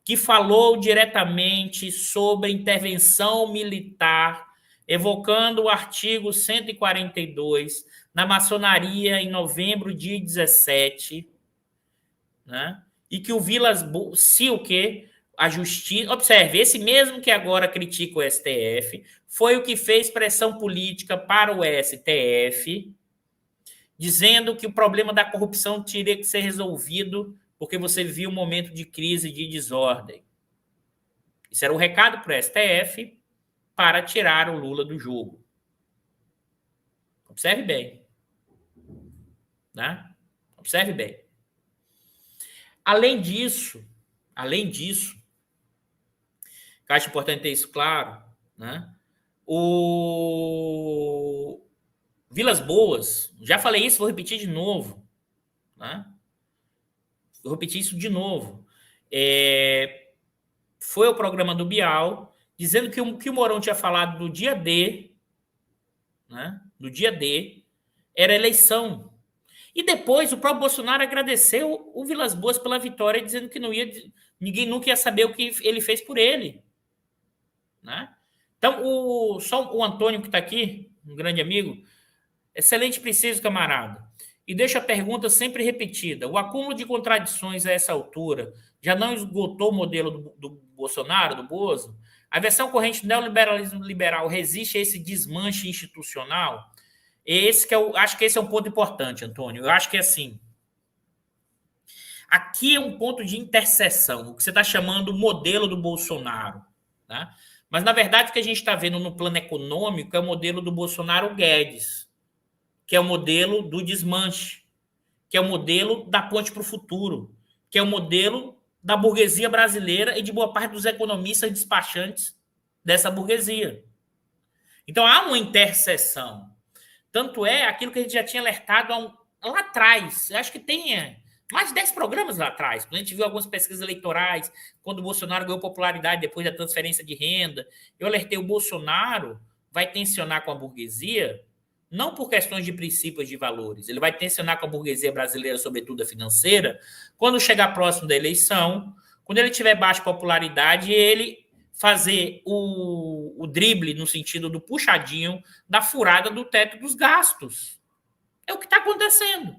[SPEAKER 1] que falou diretamente sobre intervenção militar, evocando o artigo 142 na maçonaria em novembro de 17, né? E que o Vilas Boas, se o quê? A justiça... Observe, esse mesmo que agora critica o STF, foi o que fez pressão política para o STF, dizendo que o problema da corrupção teria que ser resolvido porque você vivia um momento de crise, de desordem. Isso era um recado para o STF para tirar o Lula do jogo. Observe bem. Né? Observe bem. Além disso, eu acho importante ter isso claro, né? O Vilas Boas, já falei isso, vou repetir de novo, né? Vou repetir isso de novo. Foi ao programa do Bial, dizendo que o que o Mourão tinha falado do dia D, né? Do dia D, era eleição. E depois o próprio Bolsonaro agradeceu o Vilas Boas pela vitória, dizendo que ninguém nunca ia saber o que ele fez por ele. Né? Então, só o Antônio que está aqui, um grande amigo, excelente, preciso, camarada. E deixa a pergunta sempre repetida. O acúmulo de contradições a essa altura já não esgotou o modelo do Bolsonaro, do Bozo? A versão corrente do neoliberalismo liberal resiste a esse desmanche institucional? Acho que esse é um ponto importante, Antônio. Eu acho que é assim. Aqui é um ponto de interseção, o que você está chamando o modelo do Bolsonaro. Tá? Mas, na verdade, o que a gente está vendo no plano econômico é o modelo do Bolsonaro Guedes, que é o modelo do desmanche, que é o modelo da ponte para o futuro, que é o modelo da burguesia brasileira e de boa parte dos economistas despachantes dessa burguesia. Então, há uma interseção. Tanto é aquilo que a gente já tinha alertado lá atrás. Eu acho que tem mais de 10 programas lá atrás. Quando a gente viu algumas pesquisas eleitorais, quando o Bolsonaro ganhou popularidade depois da transferência de renda, eu alertei: o Bolsonaro vai tensionar com a burguesia, não por questões de princípios de valores. Ele vai tensionar com a burguesia brasileira, sobretudo a financeira, quando chegar próximo da eleição, quando ele tiver baixa popularidade, ele fazer o drible no sentido do puxadinho da furada do teto dos gastos. É o que está acontecendo.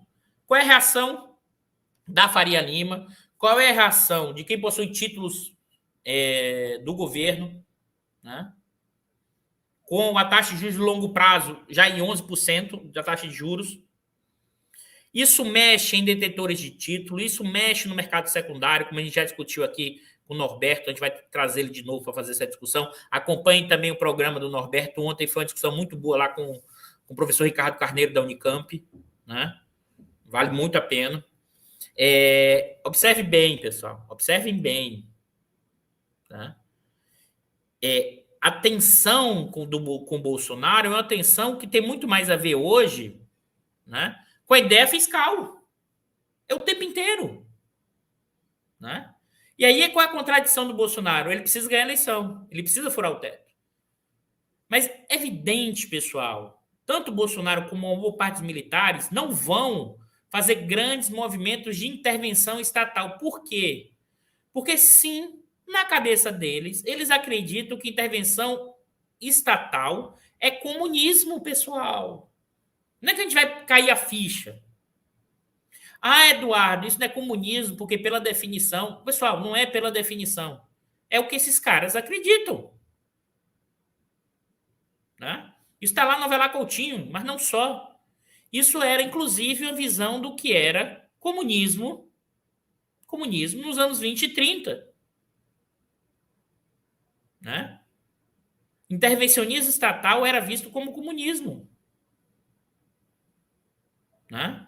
[SPEAKER 1] Qual é a reação da Faria Lima? Qual é a reação de quem possui títulos do governo, né? Com a taxa de juros de longo prazo já em 11% da taxa de juros? Isso mexe em detetores de título, isso mexe no mercado secundário, como a gente já discutiu aqui com o Norberto, a gente vai trazer ele de novo para fazer essa discussão. Acompanhe também o programa do Norberto. Ontem foi uma discussão muito boa lá com o professor Ricardo Carneiro da Unicamp, né? Vale muito a pena. Observe bem, pessoal. Observem bem. Tá? A tensão com o Bolsonaro é uma tensão que tem muito mais a ver hoje, né, com a ideia fiscal. É o tempo inteiro. Né? E aí, qual é a contradição do Bolsonaro? Ele precisa ganhar a eleição. Ele precisa furar o teto. Mas é evidente, pessoal, tanto o Bolsonaro como a boa parte dos militares não vão fazer grandes movimentos de intervenção estatal. Por quê? Porque, sim, na cabeça deles, eles acreditam que intervenção estatal é comunismo, pessoal. Não é que a gente vai cair a ficha. Ah, Eduardo, isso não é comunismo, porque pela definição... Pessoal, não é pela definição. É o que esses caras acreditam. Né? Isso está lá no Avelar Coutinho, mas não só. Isso era, inclusive, a visão do que era comunismo nos anos 20 e 30. Né? Intervencionismo estatal era visto como comunismo. Né?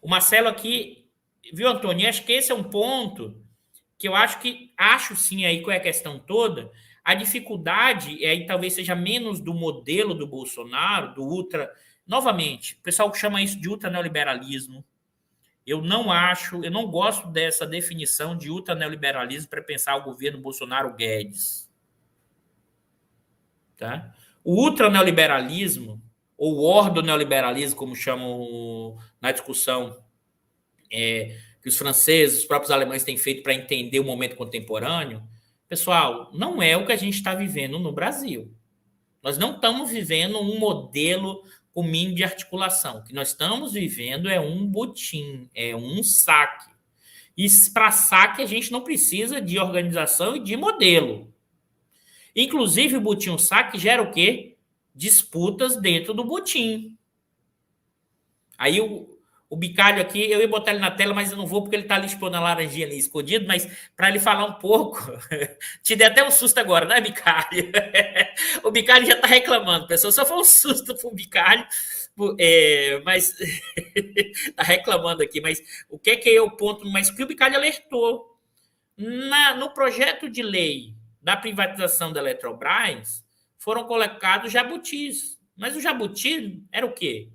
[SPEAKER 1] O Marcelo aqui, viu, Antônio? Acho que esse é um ponto que eu acho sim aí qual é a questão toda. A dificuldade aí talvez seja menos do modelo do Bolsonaro, do ultra. Novamente, o pessoal chama isso de ultra neoliberalismo. Eu não gosto dessa definição de ultra neoliberalismo para pensar o governo Bolsonaro Guedes. Tá? O ultra neoliberalismo, ou ordo neoliberalismo, como chamam na discussão que os franceses, os próprios alemães têm feito para entender o momento contemporâneo, pessoal, não é o que a gente está vivendo no Brasil. Nós não estamos vivendo um modelo com mínimo de articulação. O que nós estamos vivendo é um butim, é um saque. E para saque a gente não precisa de organização e de modelo. Inclusive o butim, o saque gera o quê? Disputas dentro do butim. Aí o Bicalho aqui, eu ia botar ele na tela, mas eu não vou porque ele está ali expondo a laranjinha ali escondido, mas para ele falar um pouco, te dei até um susto agora, né, Bicalho? O Bicalho já está reclamando, pessoal, só foi um susto para o Bicalho, mas está reclamando aqui, mas o que é o ponto, mas o que o Bicalho alertou? No projeto de lei da privatização da Eletrobras, foram colocados jabutis, mas o jabuti era o quê?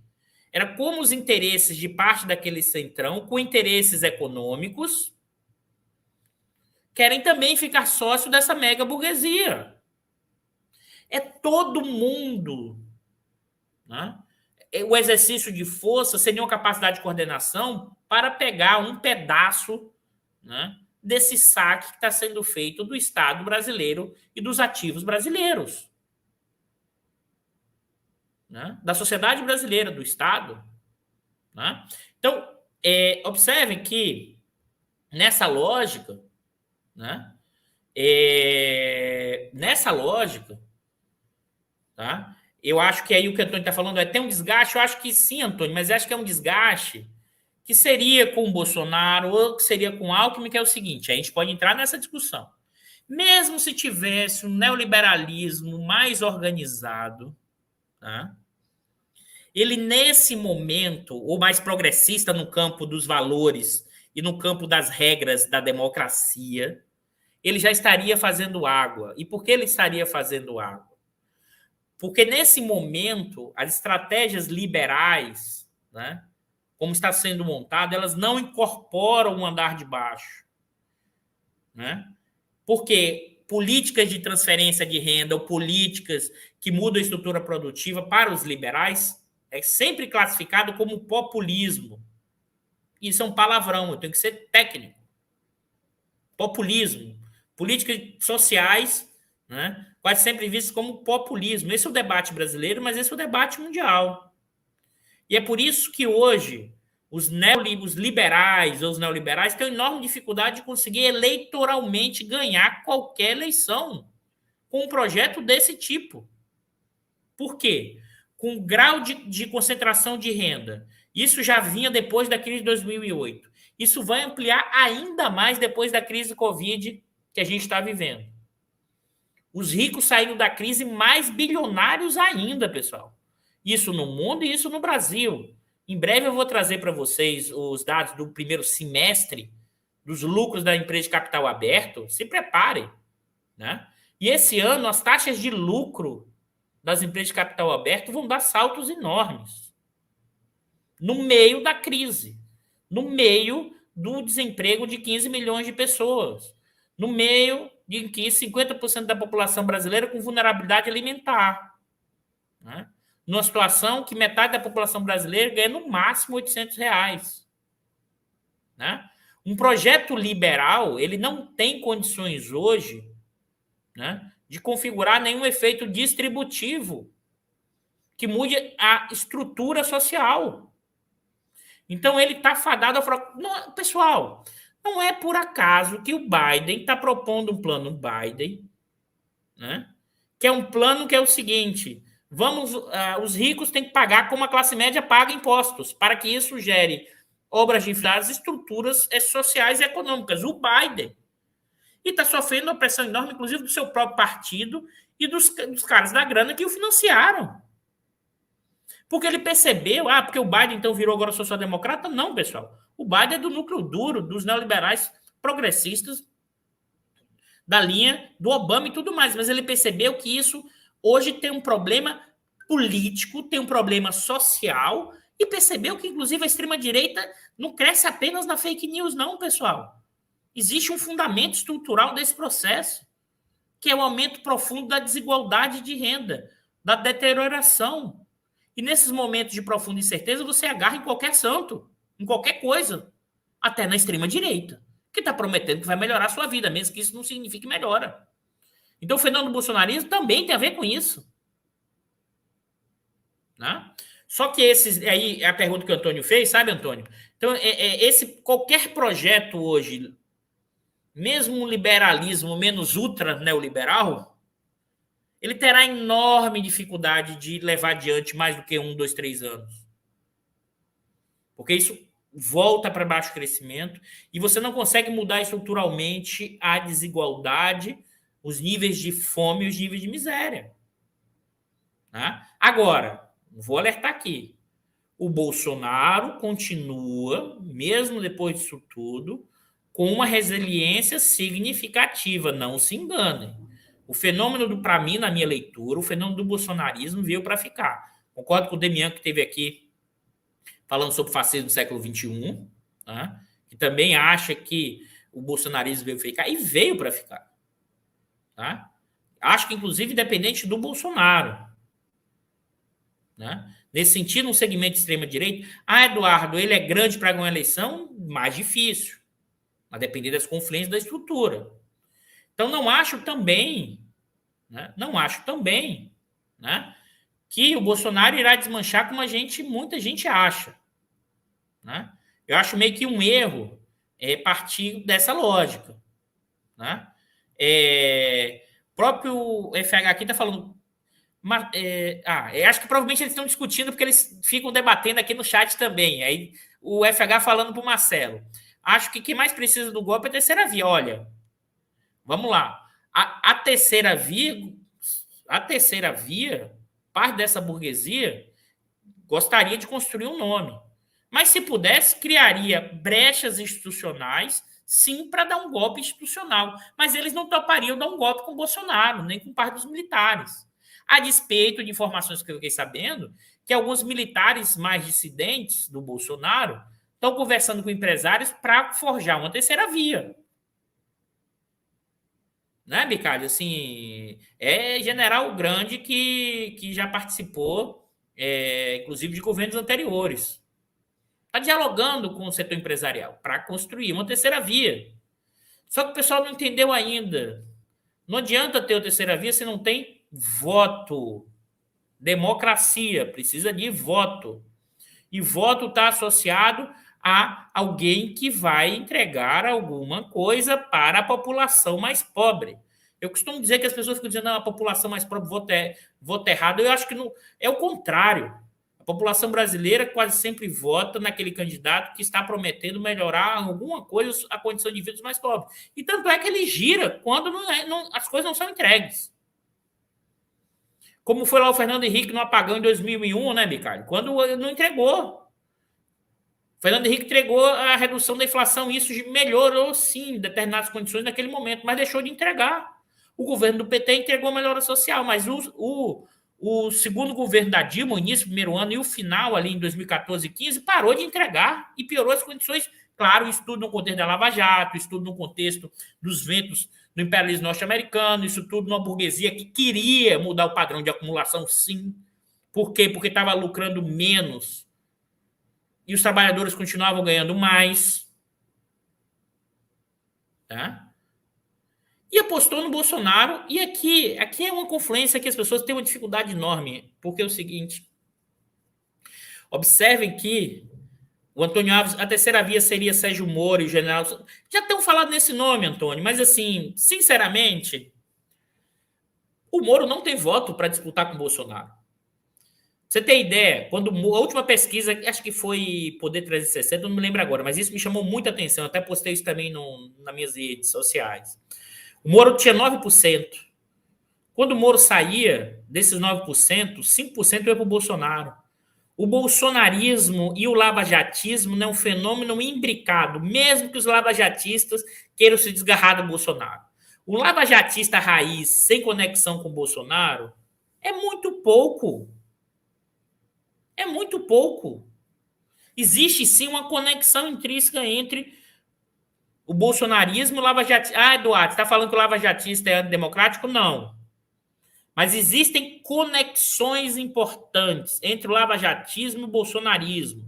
[SPEAKER 1] Era como os interesses de parte daquele centrão, com interesses econômicos, querem também ficar sócio dessa mega burguesia. É todo mundo. Né? O exercício de força sem nenhuma capacidade de coordenação para pegar um pedaço, né, desse saque que está sendo feito do Estado brasileiro e dos ativos brasileiros. Né? Da sociedade brasileira, do Estado. Né? Então, observem que nessa lógica, né? Nessa lógica, tá? Eu acho que aí o que o Antônio está falando é ter um desgaste. Eu acho que sim, Antônio, mas eu acho que é um desgaste que seria com o Bolsonaro ou que seria com o Alckmin, que é o seguinte: a gente pode entrar nessa discussão. Mesmo se tivesse um neoliberalismo mais organizado, tá? Ele, nesse momento, ou mais progressista no campo dos valores e no campo das regras da democracia, ele já estaria fazendo água. E por que ele estaria fazendo água? Porque, nesse momento, as estratégias liberais, né, como está sendo montado, elas não incorporam o andar de baixo. Né? Porque políticas de transferência de renda ou políticas que mudam a estrutura produtiva para os liberais é sempre classificado como populismo. Isso é um palavrão, eu tenho que ser técnico. Populismo. políticas sociais, né, quase sempre vistas como populismo. Esse é o debate brasileiro, mas esse é o debate mundial. E é por isso que hoje os liberais ou os neoliberais têm enorme dificuldade de conseguir eleitoralmente ganhar qualquer eleição com um projeto desse tipo. Por quê? Com grau de concentração de renda. Isso já vinha depois da crise de 2008. Isso vai ampliar ainda mais depois da crise Covid que a gente está vivendo. Os ricos saindo da crise mais bilionários ainda, pessoal. Isso no mundo e isso no Brasil. Em breve eu vou trazer para vocês os dados do primeiro semestre dos lucros da empresa de capital aberto. Se preparem, né? E esse ano as taxas de lucro das empresas de capital aberto vão dar saltos enormes. No meio da crise, no meio do desemprego de 15 milhões de pessoas, no meio de que 50% da população brasileira com vulnerabilidade alimentar, né? Numa situação que metade da população brasileira ganha no máximo R$ 800. Né? Um projeto liberal, ele não tem condições hoje, né, de configurar nenhum efeito distributivo que mude a estrutura social. Então, ele está fadado a fracasso. Pessoal, não é por acaso que o Biden está propondo um plano Biden, né, que é um plano que é o seguinte: os ricos têm que pagar como a classe média paga impostos, para que isso gere obras de infraestruturas sociais e econômicas. O Biden. E está sofrendo uma pressão enorme, inclusive, do seu próprio partido e dos caras da grana que o financiaram. Porque ele percebeu, porque o Biden então virou agora social-democrata? Não, pessoal. O Biden é do núcleo duro, dos neoliberais progressistas, da linha do Obama e tudo mais. Mas ele percebeu que isso hoje tem um problema político, tem um problema social, e percebeu que, inclusive, a extrema-direita não cresce apenas na fake news, não, pessoal. Existe um fundamento estrutural desse processo, que é o aumento profundo da desigualdade de renda, da deterioração. E nesses momentos de profunda incerteza, você agarra em qualquer santo, em qualquer coisa, até na extrema-direita, que está prometendo que vai melhorar a sua vida, mesmo que isso não signifique melhora. Então, o fenômeno do bolsonarismo também tem a ver com isso. Né? Só que aí é a pergunta que o Antônio fez, sabe, Antônio? Então, qualquer projeto hoje, mesmo um liberalismo menos ultra neoliberal, ele terá enorme dificuldade de levar adiante mais do que 1, 2, 3 anos. Porque isso volta para baixo o crescimento e você não consegue mudar estruturalmente a desigualdade, os níveis de fome e os níveis de miséria. Tá? Agora, vou alertar aqui, o Bolsonaro continua, mesmo depois disso tudo, com uma resiliência significativa, não se enganem. O fenômeno, para mim, na minha leitura, o fenômeno do bolsonarismo veio para ficar. Concordo com o Demian, que esteve aqui falando sobre o fascismo do século XXI, né? Que também acha que o bolsonarismo veio para ficar, e veio para ficar. Tá? Acho que, inclusive, independente do Bolsonaro. Né? Nesse sentido, um segmento de extrema-direita, Eduardo, ele é grande para ganhar uma eleição? Mais difícil. A depender das confluências da estrutura. Então, não acho também, né, que o Bolsonaro irá desmanchar como muita gente acha. Né? Eu acho meio que um erro partir dessa lógica. Né? Próprio FH aqui está falando. Eu acho que provavelmente eles estão discutindo porque eles ficam debatendo aqui no chat também. Aí o FH falando para o Marcelo. Acho que quem mais precisa do golpe é a terceira via. Olha, vamos lá. A terceira via, parte dessa burguesia, gostaria de construir um nome. Mas, se pudesse, criaria brechas institucionais, sim, para dar um golpe institucional. Mas eles não topariam dar um golpe com o Bolsonaro, nem com parte dos militares. A despeito de informações que eu fiquei sabendo, que alguns militares mais dissidentes do Bolsonaro estão conversando com empresários para forjar uma terceira via. Né, Bicalho? Assim, é general grande que já participou, inclusive, de governos anteriores. Está dialogando com o setor empresarial para construir uma terceira via. Só que o pessoal não entendeu ainda. Não adianta ter a terceira via se não tem voto. Democracia precisa de voto. E voto está associado a alguém que vai entregar alguma coisa para a população mais pobre. Eu costumo dizer que as pessoas ficam dizendo, não, a população mais pobre vota errado. Eu acho que não, é o contrário. A população brasileira quase sempre vota naquele candidato que está prometendo melhorar alguma coisa a condição de vida dos mais pobres. E tanto é que ele gira quando as coisas não são entregues. Como foi lá o Fernando Henrique no apagão em 2001, né, Bicalho? Quando não entregou. O Fernando Henrique entregou a redução da inflação, isso melhorou, sim, em determinadas condições naquele momento, mas deixou de entregar. O governo do PT entregou a melhora social, mas o segundo governo da Dilma, o início do primeiro ano e o final ali em 2014 e 2015, parou de entregar e piorou as condições. Claro, isso tudo no contexto da Lava Jato, isso tudo no contexto dos ventos do imperialismo norte-americano, isso tudo numa burguesia que queria mudar o padrão de acumulação, sim. Por quê? Porque estava lucrando menos e os trabalhadores continuavam ganhando mais. Tá? E apostou no Bolsonaro. E aqui é uma confluência que as pessoas têm uma dificuldade enorme. Porque é o seguinte: observem que o Antônio Alves, a terceira via seria Sérgio Moro e o general. Já estão falando nesse nome, Antônio, mas assim, sinceramente, o Moro não tem voto para disputar com o Bolsonaro. Você tem ideia? Quando a última pesquisa, acho que foi Poder 360, não me lembro agora, mas isso me chamou muita atenção. Até postei isso também nas minhas redes sociais. O Moro tinha 9%. Quando o Moro saía desses 9%, 5% ia para o Bolsonaro. O bolsonarismo e o lavajatismo não é um fenômeno imbricado, mesmo que os lavajatistas queiram se desgarrar do Bolsonaro. O lavajatista raiz, sem conexão com o Bolsonaro, é muito pouco. É muito pouco. Existe, sim, uma conexão intrínseca entre o bolsonarismo e o lavajatista. Ah, Eduardo, você está falando que o lavajatista é antidemocrático? Não. Mas existem conexões importantes entre o lavajatismo e o bolsonarismo.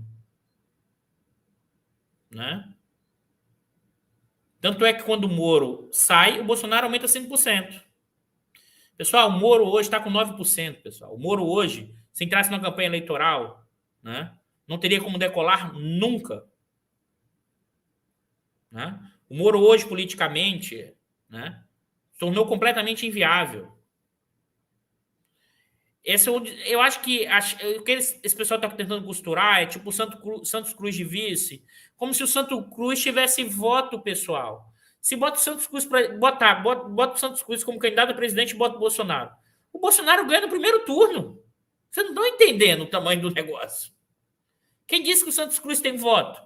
[SPEAKER 1] Né? Tanto é que quando o Moro sai, o Bolsonaro aumenta 5%. Pessoal, o Moro hoje está com 9%, pessoal. O Moro hoje, se entrasse na campanha eleitoral, né, não teria como decolar nunca. Né? O Moro hoje, politicamente, né, tornou completamente inviável. Eu acho que o que esse pessoal está tentando costurar é tipo o Santos Cruz de vice, como se o Santos Cruz tivesse voto, pessoal. Se bota o Santos Cruz para bota o Santos Cruz como candidato a presidente e bota o Bolsonaro. O Bolsonaro ganha no primeiro turno. Vocês não estão entendendo o tamanho do negócio. Quem disse que o Santos Cruz tem voto?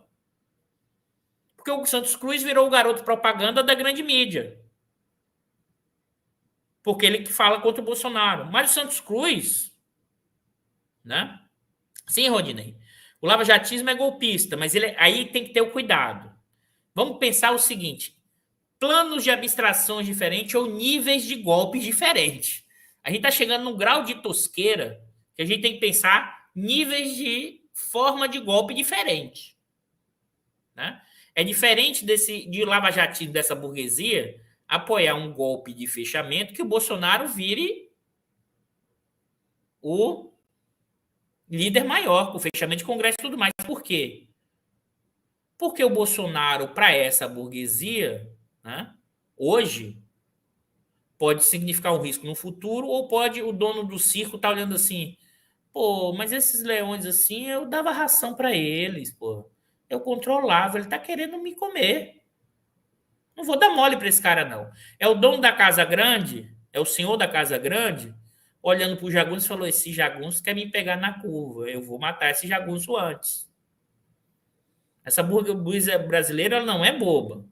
[SPEAKER 1] Porque o Santos Cruz virou o garoto propaganda da grande mídia. Porque ele que fala contra o Bolsonaro. Mas o Santos Cruz, né? Sim, Rodinei. O lavajatismo é golpista, mas aí tem que ter o cuidado. Vamos pensar o seguinte: planos de abstrações diferentes ou níveis de golpes diferentes. A gente está chegando num grau de tosqueira que a gente tem que pensar níveis de forma de golpe diferente. Né? É diferente de lavajatismo dessa burguesia apoiar um golpe de fechamento que o Bolsonaro vire o líder maior, com o fechamento de Congresso e tudo mais. Por quê? Porque o Bolsonaro, para essa burguesia, né, hoje, pode significar um risco no futuro, ou pode o dono do circo estar olhando assim, pô, mas esses leões assim, eu dava ração para eles, pô. Eu controlava, ele está querendo me comer. Não vou dar mole para esse cara, não. É o dono da casa grande, é o senhor da casa grande, olhando para o jagunço e falou: esse jagunço quer me pegar na curva, eu vou matar esse jagunço antes. Essa burguesia brasileira ela não é boba.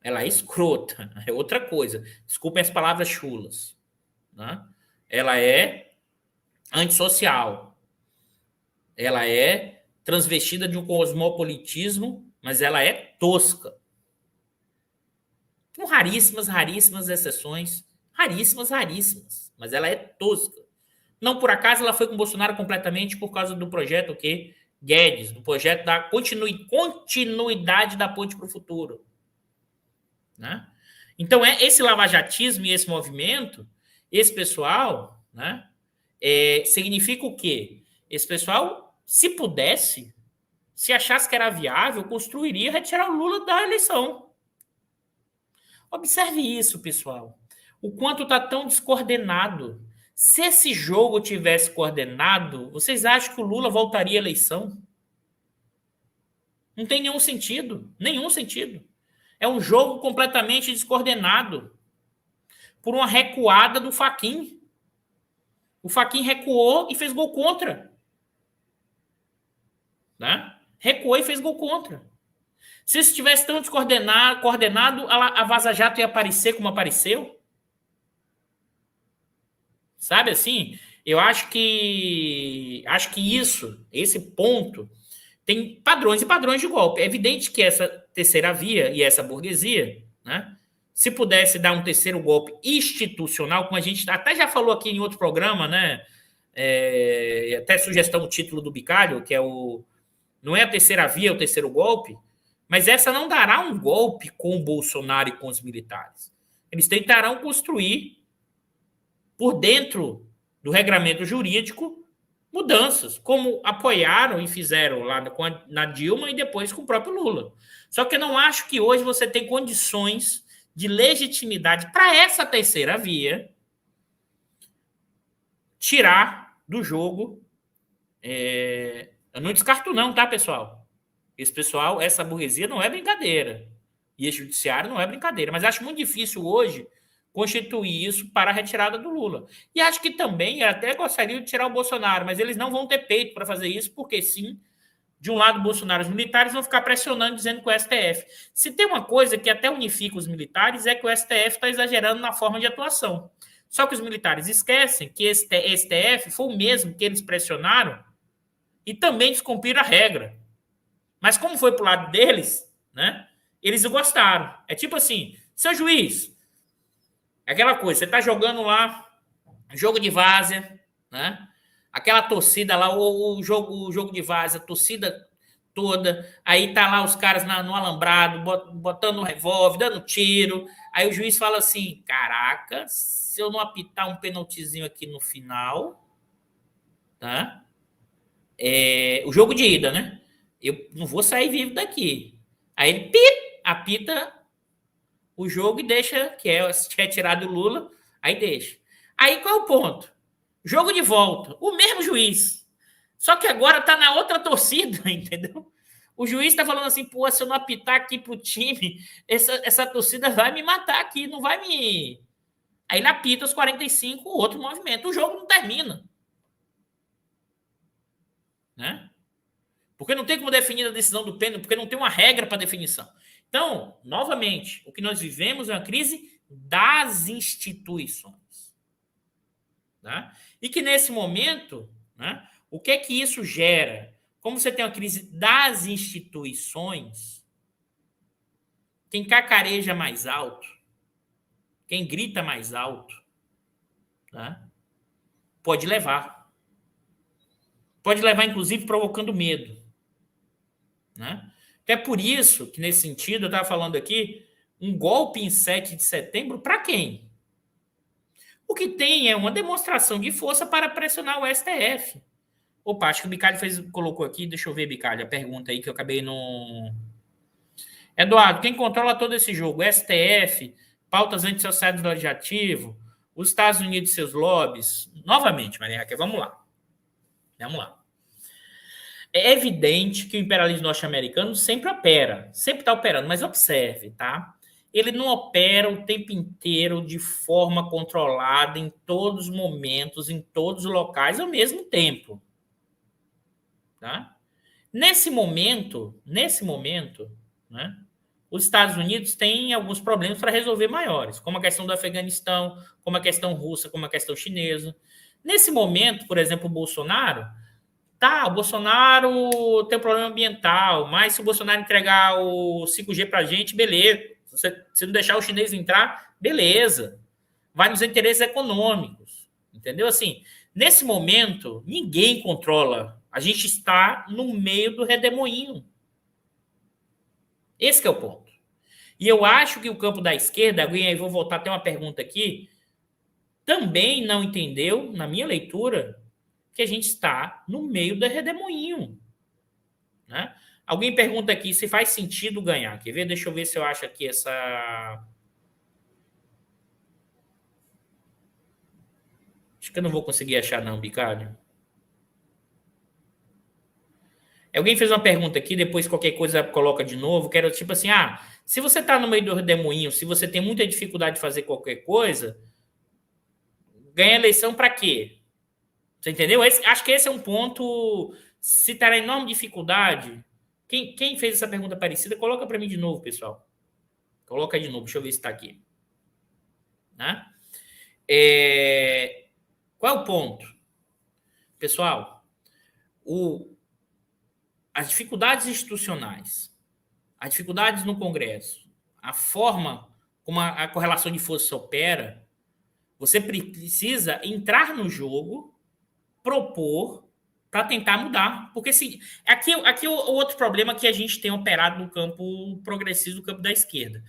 [SPEAKER 1] Ela é escrota, é outra coisa. Desculpem as palavras chulas. Né? Ela é antissocial. Ela é transvestida de um cosmopolitismo, mas ela é tosca. Com raríssimas exceções. Raríssimas. Mas ela é tosca. Não por acaso ela foi com o Bolsonaro completamente por causa do projeto que Guedes, do projeto da continuidade da ponte para o futuro. né? Então, esse lavajatismo e esse movimento, esse pessoal, né, significa o quê? Esse pessoal, se pudesse, se achasse que era viável, construiria retirar o Lula da eleição. Observe isso, pessoal. O quanto está tão descoordenado. Se esse jogo tivesse coordenado, vocês acham que o Lula voltaria à eleição? Não tem nenhum sentido. Nenhum sentido. É um jogo completamente descoordenado por uma recuada do Fachin. O Fachin recuou e fez gol contra. Né? Recuou e fez gol contra. Se isso estivesse tão coordenado, a Vaza Jato ia aparecer como apareceu. Sabe assim? Eu acho que esse ponto, tem padrões e padrões de golpe. É evidente que essa terceira via e essa burguesia, né, se pudesse dar um terceiro golpe institucional, como a gente até já falou aqui em outro programa, né, até sugestão do título do Bicalho, que é não é a terceira via, é o terceiro golpe, mas essa não dará um golpe com o Bolsonaro e com os militares. Eles tentarão construir, por dentro do regramento jurídico, mudanças, como apoiaram e fizeram lá na Dilma e depois com o próprio Lula. Só que eu não acho que hoje você tem condições de legitimidade para essa terceira via tirar do jogo. Eu não descarto não, tá, pessoal? Esse pessoal, essa burguesia não é brincadeira. E esse judiciário não é brincadeira. Mas acho muito difícil hoje constituir isso para a retirada do Lula. E acho que também até gostariam de tirar o Bolsonaro, mas eles não vão ter peito para fazer isso, porque sim, de um lado, Bolsonaro, os militares vão ficar pressionando, dizendo que o STF. Se tem uma coisa que até unifica os militares, é que o STF está exagerando na forma de atuação. Só que os militares esquecem que esse STF foi o mesmo que eles pressionaram e também descumpriram a regra. Mas como foi para o lado deles, né, eles gostaram. É tipo assim, seu juiz, aquela coisa, você está jogando lá, jogo de várzea, né? Aquela torcida lá, o jogo de várzea, a torcida toda, aí tá lá os caras no alambrado, botando um revólver, dando tiro, aí o juiz fala assim, caraca, se eu não apitar um penaltizinho aqui no final, tá? O jogo de ida, né? Eu não vou sair vivo daqui. Aí ele apita o jogo e deixa, que é retirado o Lula, aí deixa. Aí qual é o ponto? Jogo de volta, o mesmo juiz. Só que agora tá na outra torcida, entendeu? O juiz tá falando assim, pô, se eu não apitar aqui pro time, essa torcida vai me matar aqui, não vai me... Aí ele apita os 45, outro movimento. O jogo não termina. Né? Porque não tem como definir a decisão do pênalti, porque não tem uma regra para definição. Então, novamente, o que nós vivemos é uma crise das instituições. Tá? E que nesse momento, né, o que é que isso gera? Como você tem uma crise das instituições, quem cacareja mais alto, quem grita mais alto, tá, pode levar. Pode levar, inclusive, provocando medo. Né? É por isso que, nesse sentido, eu estava falando aqui, um golpe em 7 de setembro, para quem? O que tem é uma demonstração de força para pressionar o STF. Opa, acho que o Bicalho colocou aqui, deixa eu ver, Bicalho, a pergunta aí que eu acabei no... Eduardo, quem controla todo esse jogo? STF, pautas antissociais do Legislativo, os Estados Unidos e seus lobbies? Novamente, Maria Raquel, vamos lá. Vamos lá. É evidente que o imperialismo norte-americano sempre opera, sempre está operando, mas observe, tá? Ele não opera o tempo inteiro de forma controlada em todos os momentos, em todos os locais ao mesmo tempo. Tá? Nesse momento, né, os Estados Unidos têm alguns problemas para resolver maiores, como a questão do Afeganistão, como a questão russa, como a questão chinesa. Nesse momento, por exemplo, o Bolsonaro tem um problema ambiental, mas se o Bolsonaro entregar o 5G para a gente, beleza. Se não deixar o chinês entrar, beleza. Vai nos interesses econômicos. Entendeu? Assim, nesse momento, ninguém controla. A gente está no meio do redemoinho. Esse que é o ponto. E eu acho que o campo da esquerda, aí vou voltar até uma pergunta aqui, também não entendeu, na minha leitura, que a gente está no meio do redemoinho. Né? Alguém pergunta aqui se faz sentido ganhar. Quer ver? Deixa eu ver se eu acho aqui essa... Acho que eu não vou conseguir achar não, Bicalho. Alguém fez uma pergunta aqui, depois qualquer coisa coloca de novo, que era tipo assim, se você está no meio do redemoinho, se você tem muita dificuldade de fazer qualquer coisa, ganha eleição para quê? Você entendeu? Acho que esse é um ponto, se está em enorme dificuldade, quem fez essa pergunta parecida, coloca para mim de novo, pessoal. Coloca de novo, deixa eu ver se está aqui. Né? Qual é o ponto? Pessoal, as dificuldades institucionais, as dificuldades no Congresso, a forma como a correlação de força opera, você precisa entrar no jogo, propor, para tentar mudar. Porque se, aqui o outro problema que a gente tem operado no campo progressista, no campo da esquerda.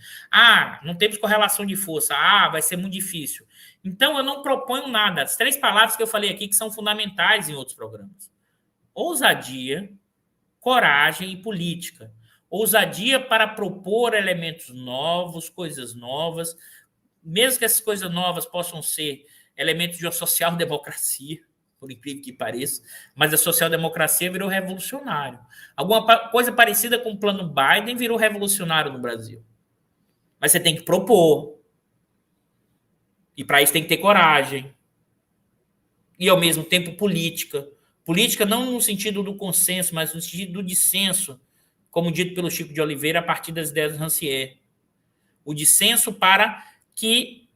[SPEAKER 1] Não temos correlação de força. Vai ser muito difícil. Então, eu não proponho nada. As 3 palavras que eu falei aqui que são fundamentais em outros programas. Ousadia, coragem e política. Ousadia para propor elementos novos, coisas novas, mesmo que essas coisas novas possam ser elementos de uma social-democracia, por incrível que pareça, mas a social-democracia virou revolucionário. Alguma coisa parecida com o plano Biden virou revolucionário no Brasil. Mas você tem que propor. E para isso tem que ter coragem. E, ao mesmo tempo, política. Política não no sentido do consenso, mas no sentido do dissenso, como dito pelo Chico de Oliveira, a partir das ideias do Rancière. O dissenso para que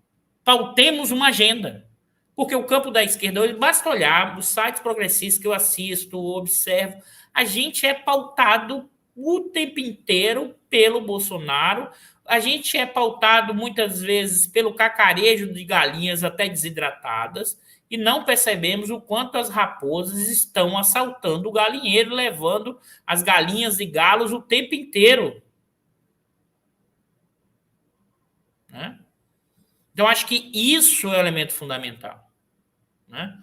[SPEAKER 1] pautemos uma agenda. Porque o campo da esquerda, hoje, basta olhar os sites progressistas que eu assisto, observo, a gente é pautado o tempo inteiro pelo Bolsonaro, a gente é pautado muitas vezes pelo cacarejo de galinhas até desidratadas, e não percebemos o quanto as raposas estão assaltando o galinheiro, levando as galinhas e galos o tempo inteiro. Né? Então, acho que isso é o elemento fundamental. Né?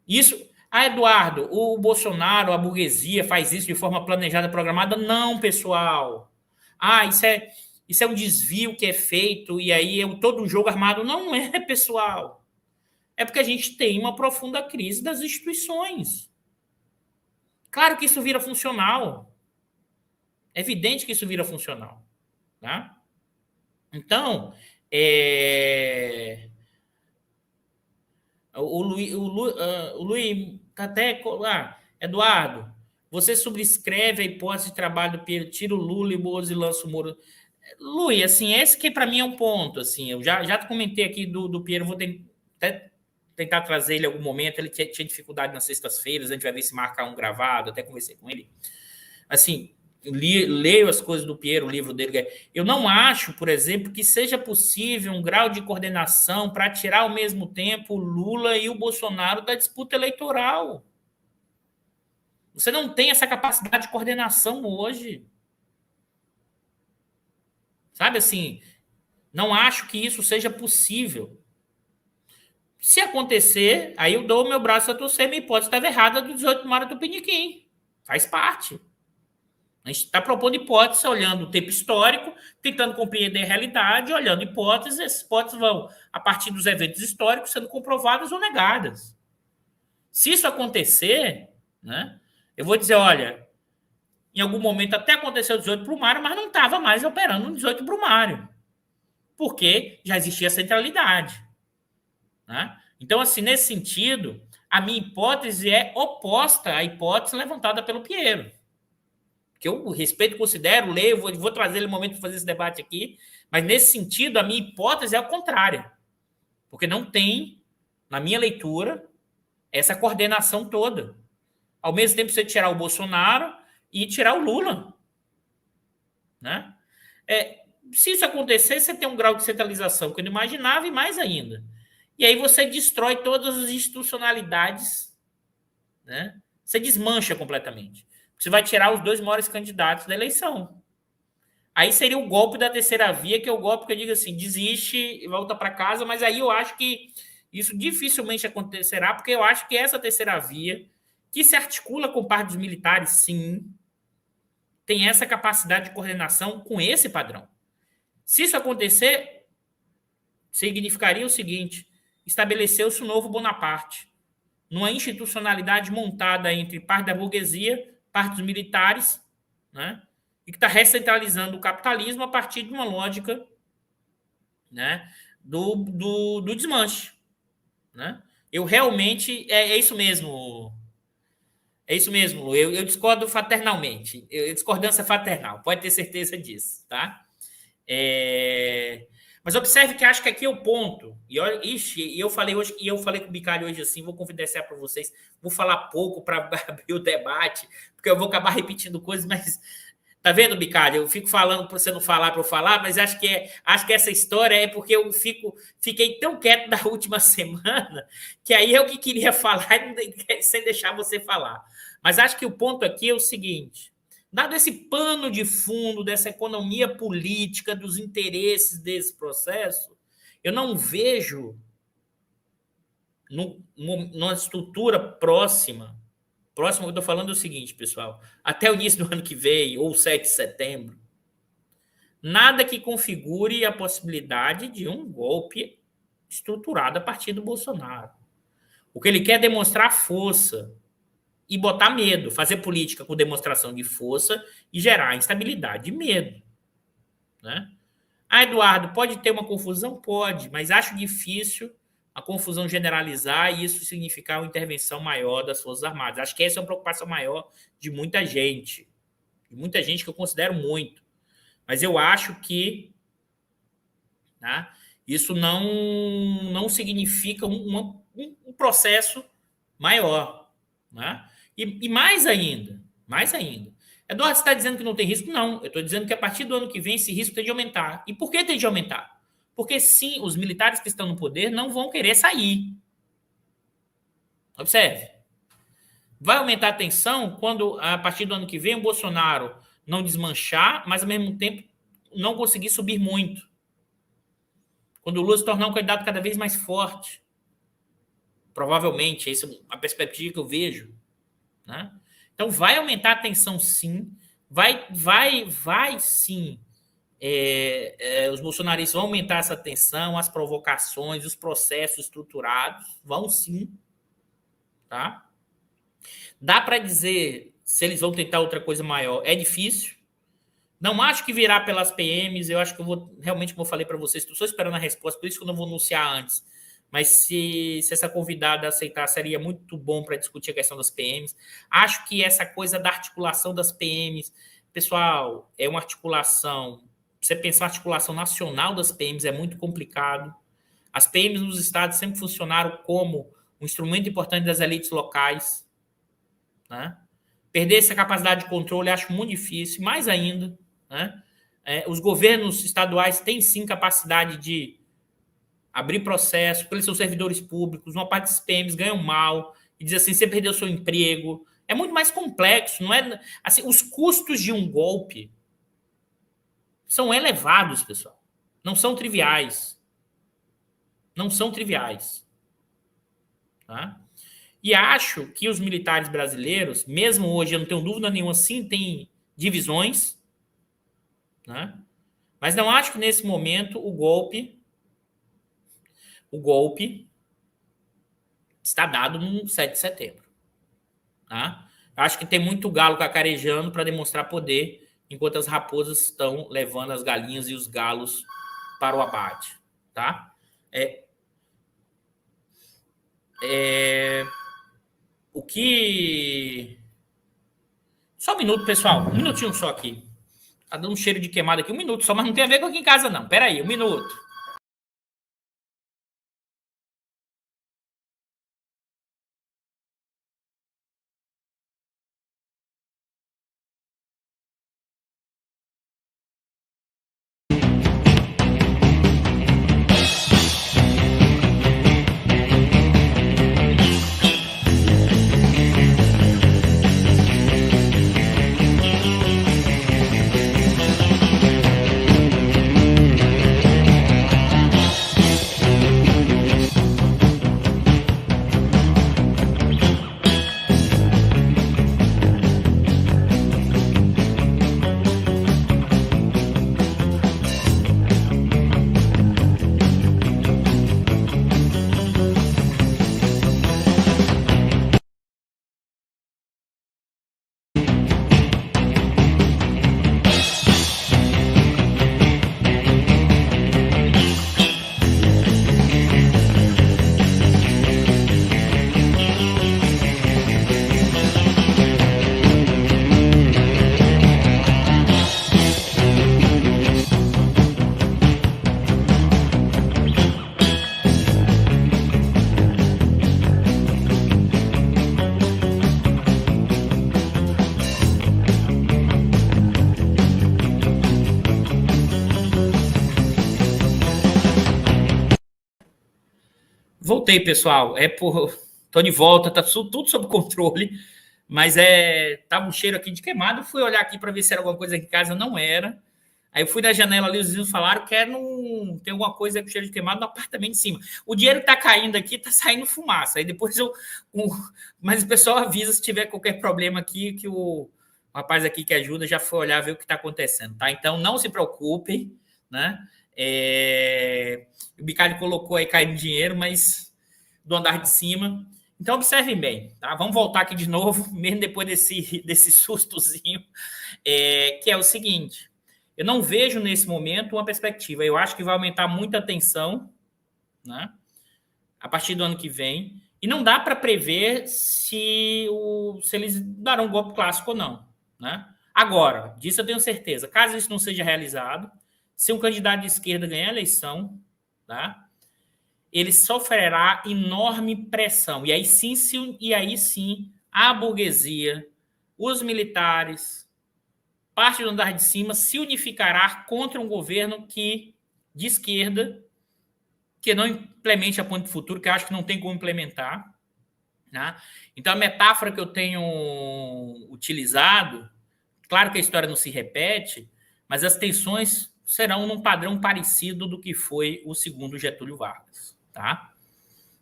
[SPEAKER 1] Isso... Eduardo, o Bolsonaro, a burguesia faz isso de forma planejada, programada? Não, pessoal. Isso é um desvio que é feito e aí todo um jogo armado. Não é, pessoal. É porque a gente tem uma profunda crise das instituições. Claro que isso vira funcional. É evidente que isso vira funcional. Tá? Então, o Luiz está até... Eduardo, você subscreve a hipótese de trabalho do Piero, tira o Lula e Bozo e lança o Moro. Luiz, assim, esse que para mim é um ponto. Assim, eu já comentei aqui do Piero, vou até tentar trazer ele em algum momento. Ele tinha dificuldade nas sextas-feiras, a gente vai ver se marcar um gravado, até conversei com ele. Assim, leio as coisas do Piero, o livro dele. Eu não acho, por exemplo, que seja possível um grau de coordenação para tirar ao mesmo tempo o Lula e o Bolsonaro da disputa eleitoral. Você não tem essa capacidade de coordenação hoje. Sabe assim, não acho que isso seja possível. Se acontecer, aí eu dou o meu braço a torcer, minha hipótese estava errada do 18 de maio do Piniquim. Faz parte. A gente está propondo hipóteses, olhando o tempo histórico, tentando compreender a realidade, olhando hipóteses, essas hipóteses vão, a partir dos eventos históricos, sendo comprovadas ou negadas. Se isso acontecer, né, eu vou dizer, olha, em algum momento até aconteceu o 18 Brumário, mas não estava mais operando no 18 Brumário, porque já existia centralidade. Né? Então, assim, nesse sentido, a minha hipótese é oposta à hipótese levantada pelo Piero. Que eu respeito, considero, leio, vou trazer ele no momento de fazer esse debate aqui, mas nesse sentido, a minha hipótese é a contrária. Porque não tem, na minha leitura, essa coordenação toda. Ao mesmo tempo, você tirar o Bolsonaro e tirar o Lula. Né? Se isso acontecer, você tem um grau de centralização que eu não imaginava e mais ainda. E aí você destrói todas as institucionalidades, né? Você desmancha completamente. Você vai tirar os 2 maiores candidatos da eleição. Aí seria o golpe da terceira via, que é o golpe que eu digo assim, desiste e volta para casa, mas aí eu acho que isso dificilmente acontecerá, porque eu acho que essa terceira via, que se articula com parte dos militares, sim, tem essa capacidade de coordenação com esse padrão. Se isso acontecer, significaria o seguinte: estabeleceu-se um novo Bonaparte, numa institucionalidade montada entre parte da burguesia, parte dos militares, né? E que está recentralizando o capitalismo a partir de uma lógica, né, do desmanche. Né? Eu realmente... É isso mesmo. É isso mesmo, Lu. Eu discordo fraternalmente. Discordância fraternal. Pode ter certeza disso. Tá? Mas observe que acho que aqui é o ponto. E eu falei hoje, e eu falei com o Bicalho hoje assim, vou confidenciar para vocês, vou falar pouco para abrir o debate, porque eu vou acabar repetindo coisas, mas tá vendo, Bicalho? Eu fico falando para você não falar para eu falar, mas acho que essa história é porque eu fiquei tão quieto da última semana que aí eu que queria falar sem deixar você falar. Mas acho que o ponto aqui é o seguinte: dado esse pano de fundo dessa economia política, dos interesses desse processo, eu não vejo numa estrutura próxima que eu estou falando é o seguinte, pessoal, até o início do ano que vem, ou 7 de setembro, nada que configure a possibilidade de um golpe estruturado a partir do Bolsonaro. O que ele quer é demonstrar força e botar medo, fazer política com demonstração de força e gerar instabilidade e medo. Né? Ah, Eduardo, pode ter uma confusão? Pode, mas acho difícil a confusão generalizar e isso significar uma intervenção maior das Forças Armadas. Acho que essa é uma preocupação maior de muita gente que eu considero muito. Mas eu acho que, né, isso não significa um processo maior. Né? E mais ainda, Eduardo, você está dizendo que não tem risco? Não, eu estou dizendo que a partir do ano que vem esse risco tem de aumentar. E por que tem de aumentar? Porque, sim, os militares que estão no poder não vão querer sair. Observe. Vai aumentar a tensão quando, a partir do ano que vem, o Bolsonaro não desmanchar, mas, ao mesmo tempo, não conseguir subir muito. Quando o Lula se tornar um candidato cada vez mais forte. Provavelmente, essa é a perspectiva que eu vejo. Né? Então, vai aumentar a tensão, sim. Vai sim. Os bolsonaristas vão aumentar essa tensão, as provocações, os processos estruturados, vão sim. Tá? Dá para dizer se eles vão tentar outra coisa maior. É difícil. Não acho que virá pelas PMs, eu acho que eu vou, realmente, como eu falei para vocês, estou só esperando a resposta, por isso que eu não vou anunciar antes. Mas se essa convidada aceitar, seria muito bom para discutir a questão das PMs. Acho que essa coisa da articulação das PMs, pessoal, é uma articulação... Você pensar a articulação nacional das PMs é muito complicado. As PMs nos estados sempre funcionaram como um instrumento importante das elites locais. Né? Perder essa capacidade de controle acho muito difícil, mais ainda. Né? Os governos estaduais têm sim capacidade de abrir processo, porque eles são servidores públicos, uma parte dos PMs ganham mal, e diz assim, você perdeu seu emprego. É muito mais complexo, não é? Assim, os custos de um golpe são elevados, pessoal. Não são triviais. Não são triviais. Tá? E acho que os militares brasileiros, mesmo hoje, eu não tenho dúvida nenhuma, sim, tem divisões, né? Mas não acho que nesse momento o golpe está dado no 7 de setembro. Tá? Acho que tem muito galo cacarejando para demonstrar poder, enquanto as raposas estão levando as galinhas e os galos para o abate. Tá? O que... Só um minuto, pessoal. Um minutinho só aqui. Tá dando um cheiro de queimado aqui. Um minuto só, mas não tem a ver com aqui em casa, não. Pera aí, um minuto. Voltei, pessoal. Tô de volta, tá tudo sob controle, mas tava um cheiro aqui de queimado. Fui olhar aqui para ver se era alguma coisa aqui em casa, não era. Aí eu fui na janela ali, os vizinhos falaram que tem alguma coisa com cheiro de queimado no apartamento de cima. O dinheiro que tá caindo aqui, tá saindo fumaça. Aí depois mas o pessoal avisa se tiver qualquer problema aqui, que o rapaz aqui que ajuda já foi olhar ver o que está acontecendo, tá? Então não se preocupem, né? O Bicalho colocou aí caindo dinheiro, mas do andar de cima. Então observem bem, tá? Vamos voltar aqui de novo, mesmo depois desse sustozinho, que é o seguinte: eu não vejo nesse momento uma perspectiva. Eu acho que vai aumentar muito a tensão, né? A partir do ano que vem. E não dá para prever se eles darão um golpe clássico ou não, né? Agora, disso eu tenho certeza, caso isso não seja realizado, se um candidato de esquerda ganhar a eleição, tá? Ele sofrerá enorme pressão. E aí sim, a burguesia, os militares, parte do andar de cima se unificará contra um governo de esquerda, que não implemente a Ponte do Futuro, que eu acho que não tem como implementar, né? Então, a metáfora que eu tenho utilizado, claro que a história não se repete, mas as tensões serão num padrão parecido do que foi o segundo Getúlio Vargas, tá?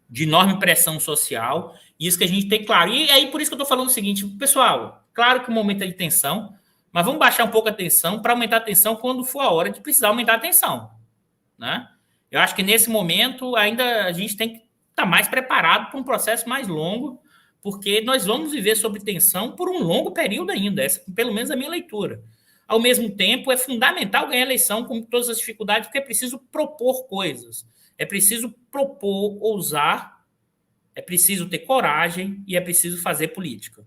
[SPEAKER 1] De enorme pressão social, isso que a gente tem claro. E aí, por isso que eu estou falando o seguinte, pessoal, claro que o momento é de tensão, mas vamos baixar um pouco a tensão para aumentar a tensão quando for a hora de precisar aumentar a tensão, né? Eu acho que nesse momento ainda a gente tem que estar mais preparado para um processo mais longo, porque nós vamos viver sob tensão por um longo período ainda, essa, pelo menos a minha leitura. Ao mesmo tempo, é fundamental ganhar a eleição com todas as dificuldades, porque é preciso propor coisas, é preciso propor, ousar, é preciso ter coragem e é preciso fazer política.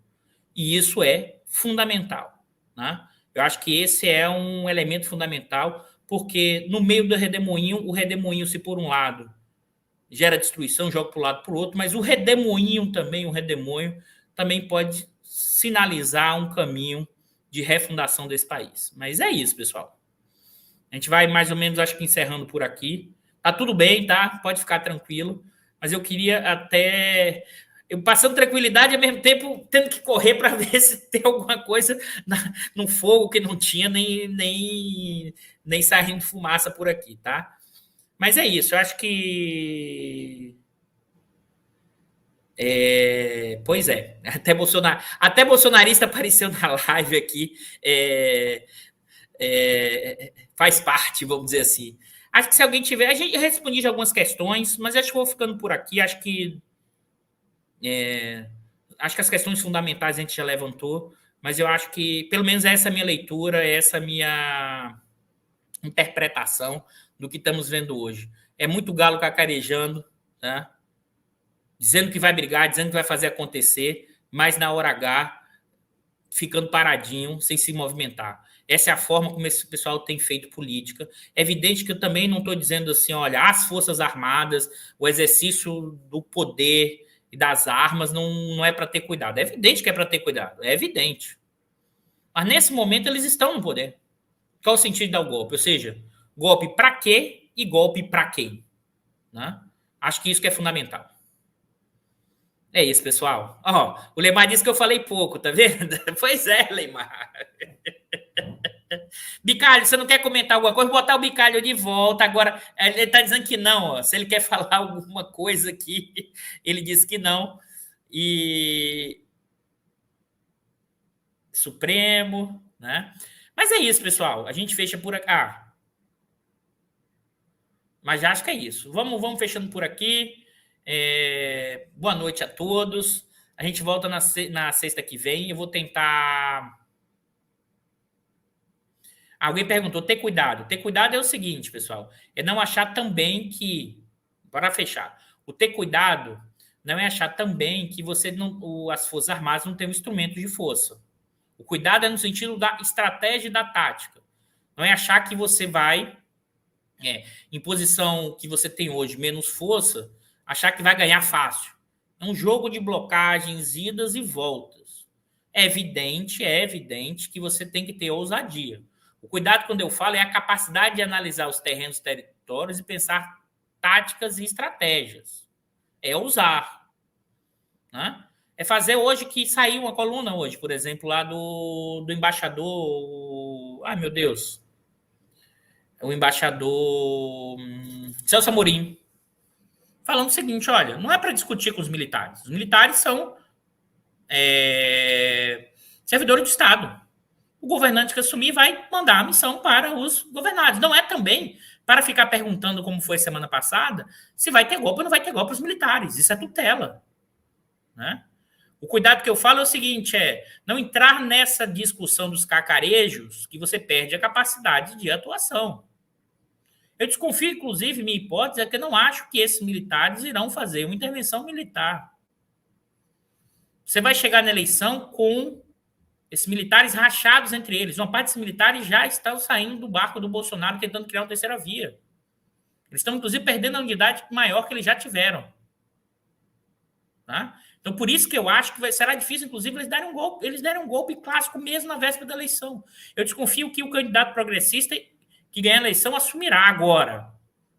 [SPEAKER 1] E isso é fundamental, né? Eu acho que esse é um elemento fundamental, porque no meio do redemoinho, o redemoinho, se por um lado gera destruição, joga para o lado para o outro, mas o redemoinho também, o redemoinho, também pode sinalizar um caminho de refundação desse país. Mas é isso, pessoal. A gente vai mais ou menos, acho que encerrando por aqui. Tá tudo bem, tá? Pode ficar tranquilo. Mas eu queria até... Eu passando tranquilidade, ao mesmo tempo tendo que correr para ver se tem alguma coisa no fogo que não tinha, nem saindo fumaça por aqui, tá? Mas é isso, eu acho que... Pois é, até bolsonarista apareceu na live aqui, faz parte, vamos dizer assim. Acho que se alguém tiver... A gente responde de algumas questões, mas acho que vou ficando por aqui, acho que as questões fundamentais a gente já levantou, mas eu acho que, pelo menos essa é a minha leitura, essa é a minha interpretação do que estamos vendo hoje. É muito galo cacarejando, né? Dizendo que vai brigar, dizendo que vai fazer acontecer, mas na hora H, ficando paradinho, sem se movimentar. Essa é a forma como esse pessoal tem feito política. É evidente que eu também não estou dizendo assim, olha, as Forças Armadas, o exercício do poder e das armas não é para ter cuidado. É evidente que é para ter cuidado, é evidente. Mas nesse momento eles estão no poder. Qual o sentido de dar o golpe? Ou seja, golpe para quê e golpe para quem? Né? Acho que isso que é fundamental. É isso, pessoal. O Lemar disse que eu falei pouco, tá vendo? Pois é, Lemar. Bicalho, você não quer comentar alguma coisa? Vou botar o Bicalho de volta. Agora, ele está dizendo que não. Ó. Se ele quer falar alguma coisa aqui, ele disse que não. E... Supremo, né? Mas é isso, pessoal. A gente fecha por aqui. Mas já acho que é isso. Vamos fechando por aqui. Boa noite a todos. A gente volta na sexta que vem. Eu vou tentar... Alguém perguntou, ter cuidado. Ter cuidado é o seguinte, pessoal. É não achar também que... Para fechar. O ter cuidado não é achar também que as Forças Armadas não têm um instrumento de força. O cuidado é no sentido da estratégia e da tática. Não é achar que você vai, em posição que você tem hoje, menos força, achar que vai ganhar fácil. É um jogo de blocagens, idas e voltas. É evidente que você tem que ter ousadia. O cuidado, quando eu falo, é a capacidade de analisar os terrenos, territórios e pensar táticas e estratégias. é usar, né? É fazer hoje que saiu uma coluna hoje, por exemplo, lá do embaixador. Ai, meu Deus. O embaixador Celso Amorim, falando o seguinte: olha, não é para discutir com os militares. Os militares são servidores do Estado. O governante que assumir vai mandar a missão para os governados. Não é também para ficar perguntando, como foi semana passada, se vai ter golpe ou não vai ter golpe para os militares. Isso é tutela, né? O cuidado que eu falo é o seguinte: não entrar nessa discussão dos cacarejos que você perde a capacidade de atuação. Eu desconfio, inclusive, minha hipótese é que eu não acho que esses militares irão fazer uma intervenção militar. Você vai chegar na eleição com esses militares rachados entre eles. Uma parte desses militares já estão saindo do barco do Bolsonaro tentando criar uma terceira via. Eles estão, inclusive, perdendo a unidade maior que eles já tiveram. Tá? Então, por isso que eu acho que será difícil, inclusive, eles darem um golpe. Eles deram um golpe clássico mesmo na véspera da eleição. Eu desconfio que o candidato progressista que ganhar a eleição assumirá agora.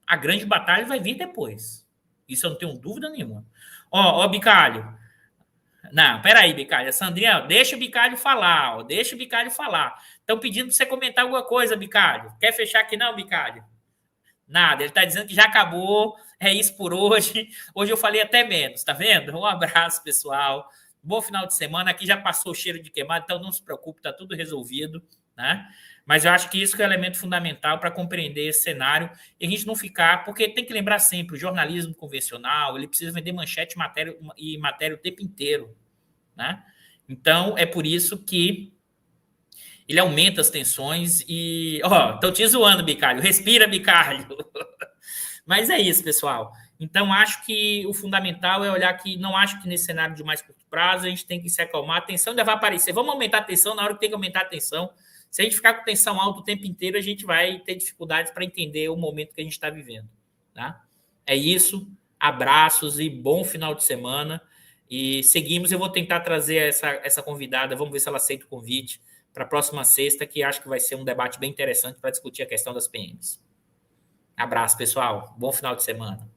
[SPEAKER 1] A grande batalha vai vir depois. Isso eu não tenho dúvida nenhuma. Ó, Bicalho. Não, peraí, Bicalho. Sandrinha, deixa o Bicalho falar. Deixa o Bicalho falar. Estão pedindo para você comentar alguma coisa, Bicalho. Quer fechar aqui não, Bicalho? Nada, ele está dizendo que já acabou. É isso por hoje. Hoje eu falei até menos, tá vendo? Um abraço, pessoal. Bom final de semana. Aqui já passou o cheiro de queimado, então não se preocupe, está tudo resolvido, né? Mas eu acho que isso é um elemento fundamental para compreender esse cenário e a gente não ficar, porque tem que lembrar sempre, o jornalismo convencional, ele precisa vender manchete e matéria o tempo inteiro, né? Então, é por isso que ele aumenta as tensões e... estão te zoando, Bicalho. Respira, Bicalho. Mas é isso, pessoal. Então, acho que o fundamental é olhar que não acho que nesse cenário de mais curto prazo a gente tem que se acalmar. A tensão ainda vai aparecer. Vamos aumentar a tensão na hora que tem que aumentar a tensão. Se a gente ficar com tensão alta o tempo inteiro, a gente vai ter dificuldades para entender o momento que a gente está vivendo. Tá? É isso. Abraços e bom final de semana. E seguimos. Eu vou tentar trazer essa convidada. Vamos ver se ela aceita o convite para a próxima sexta, que acho que vai ser um debate bem interessante para discutir a questão das PMs. Abraço, pessoal. Bom final de semana.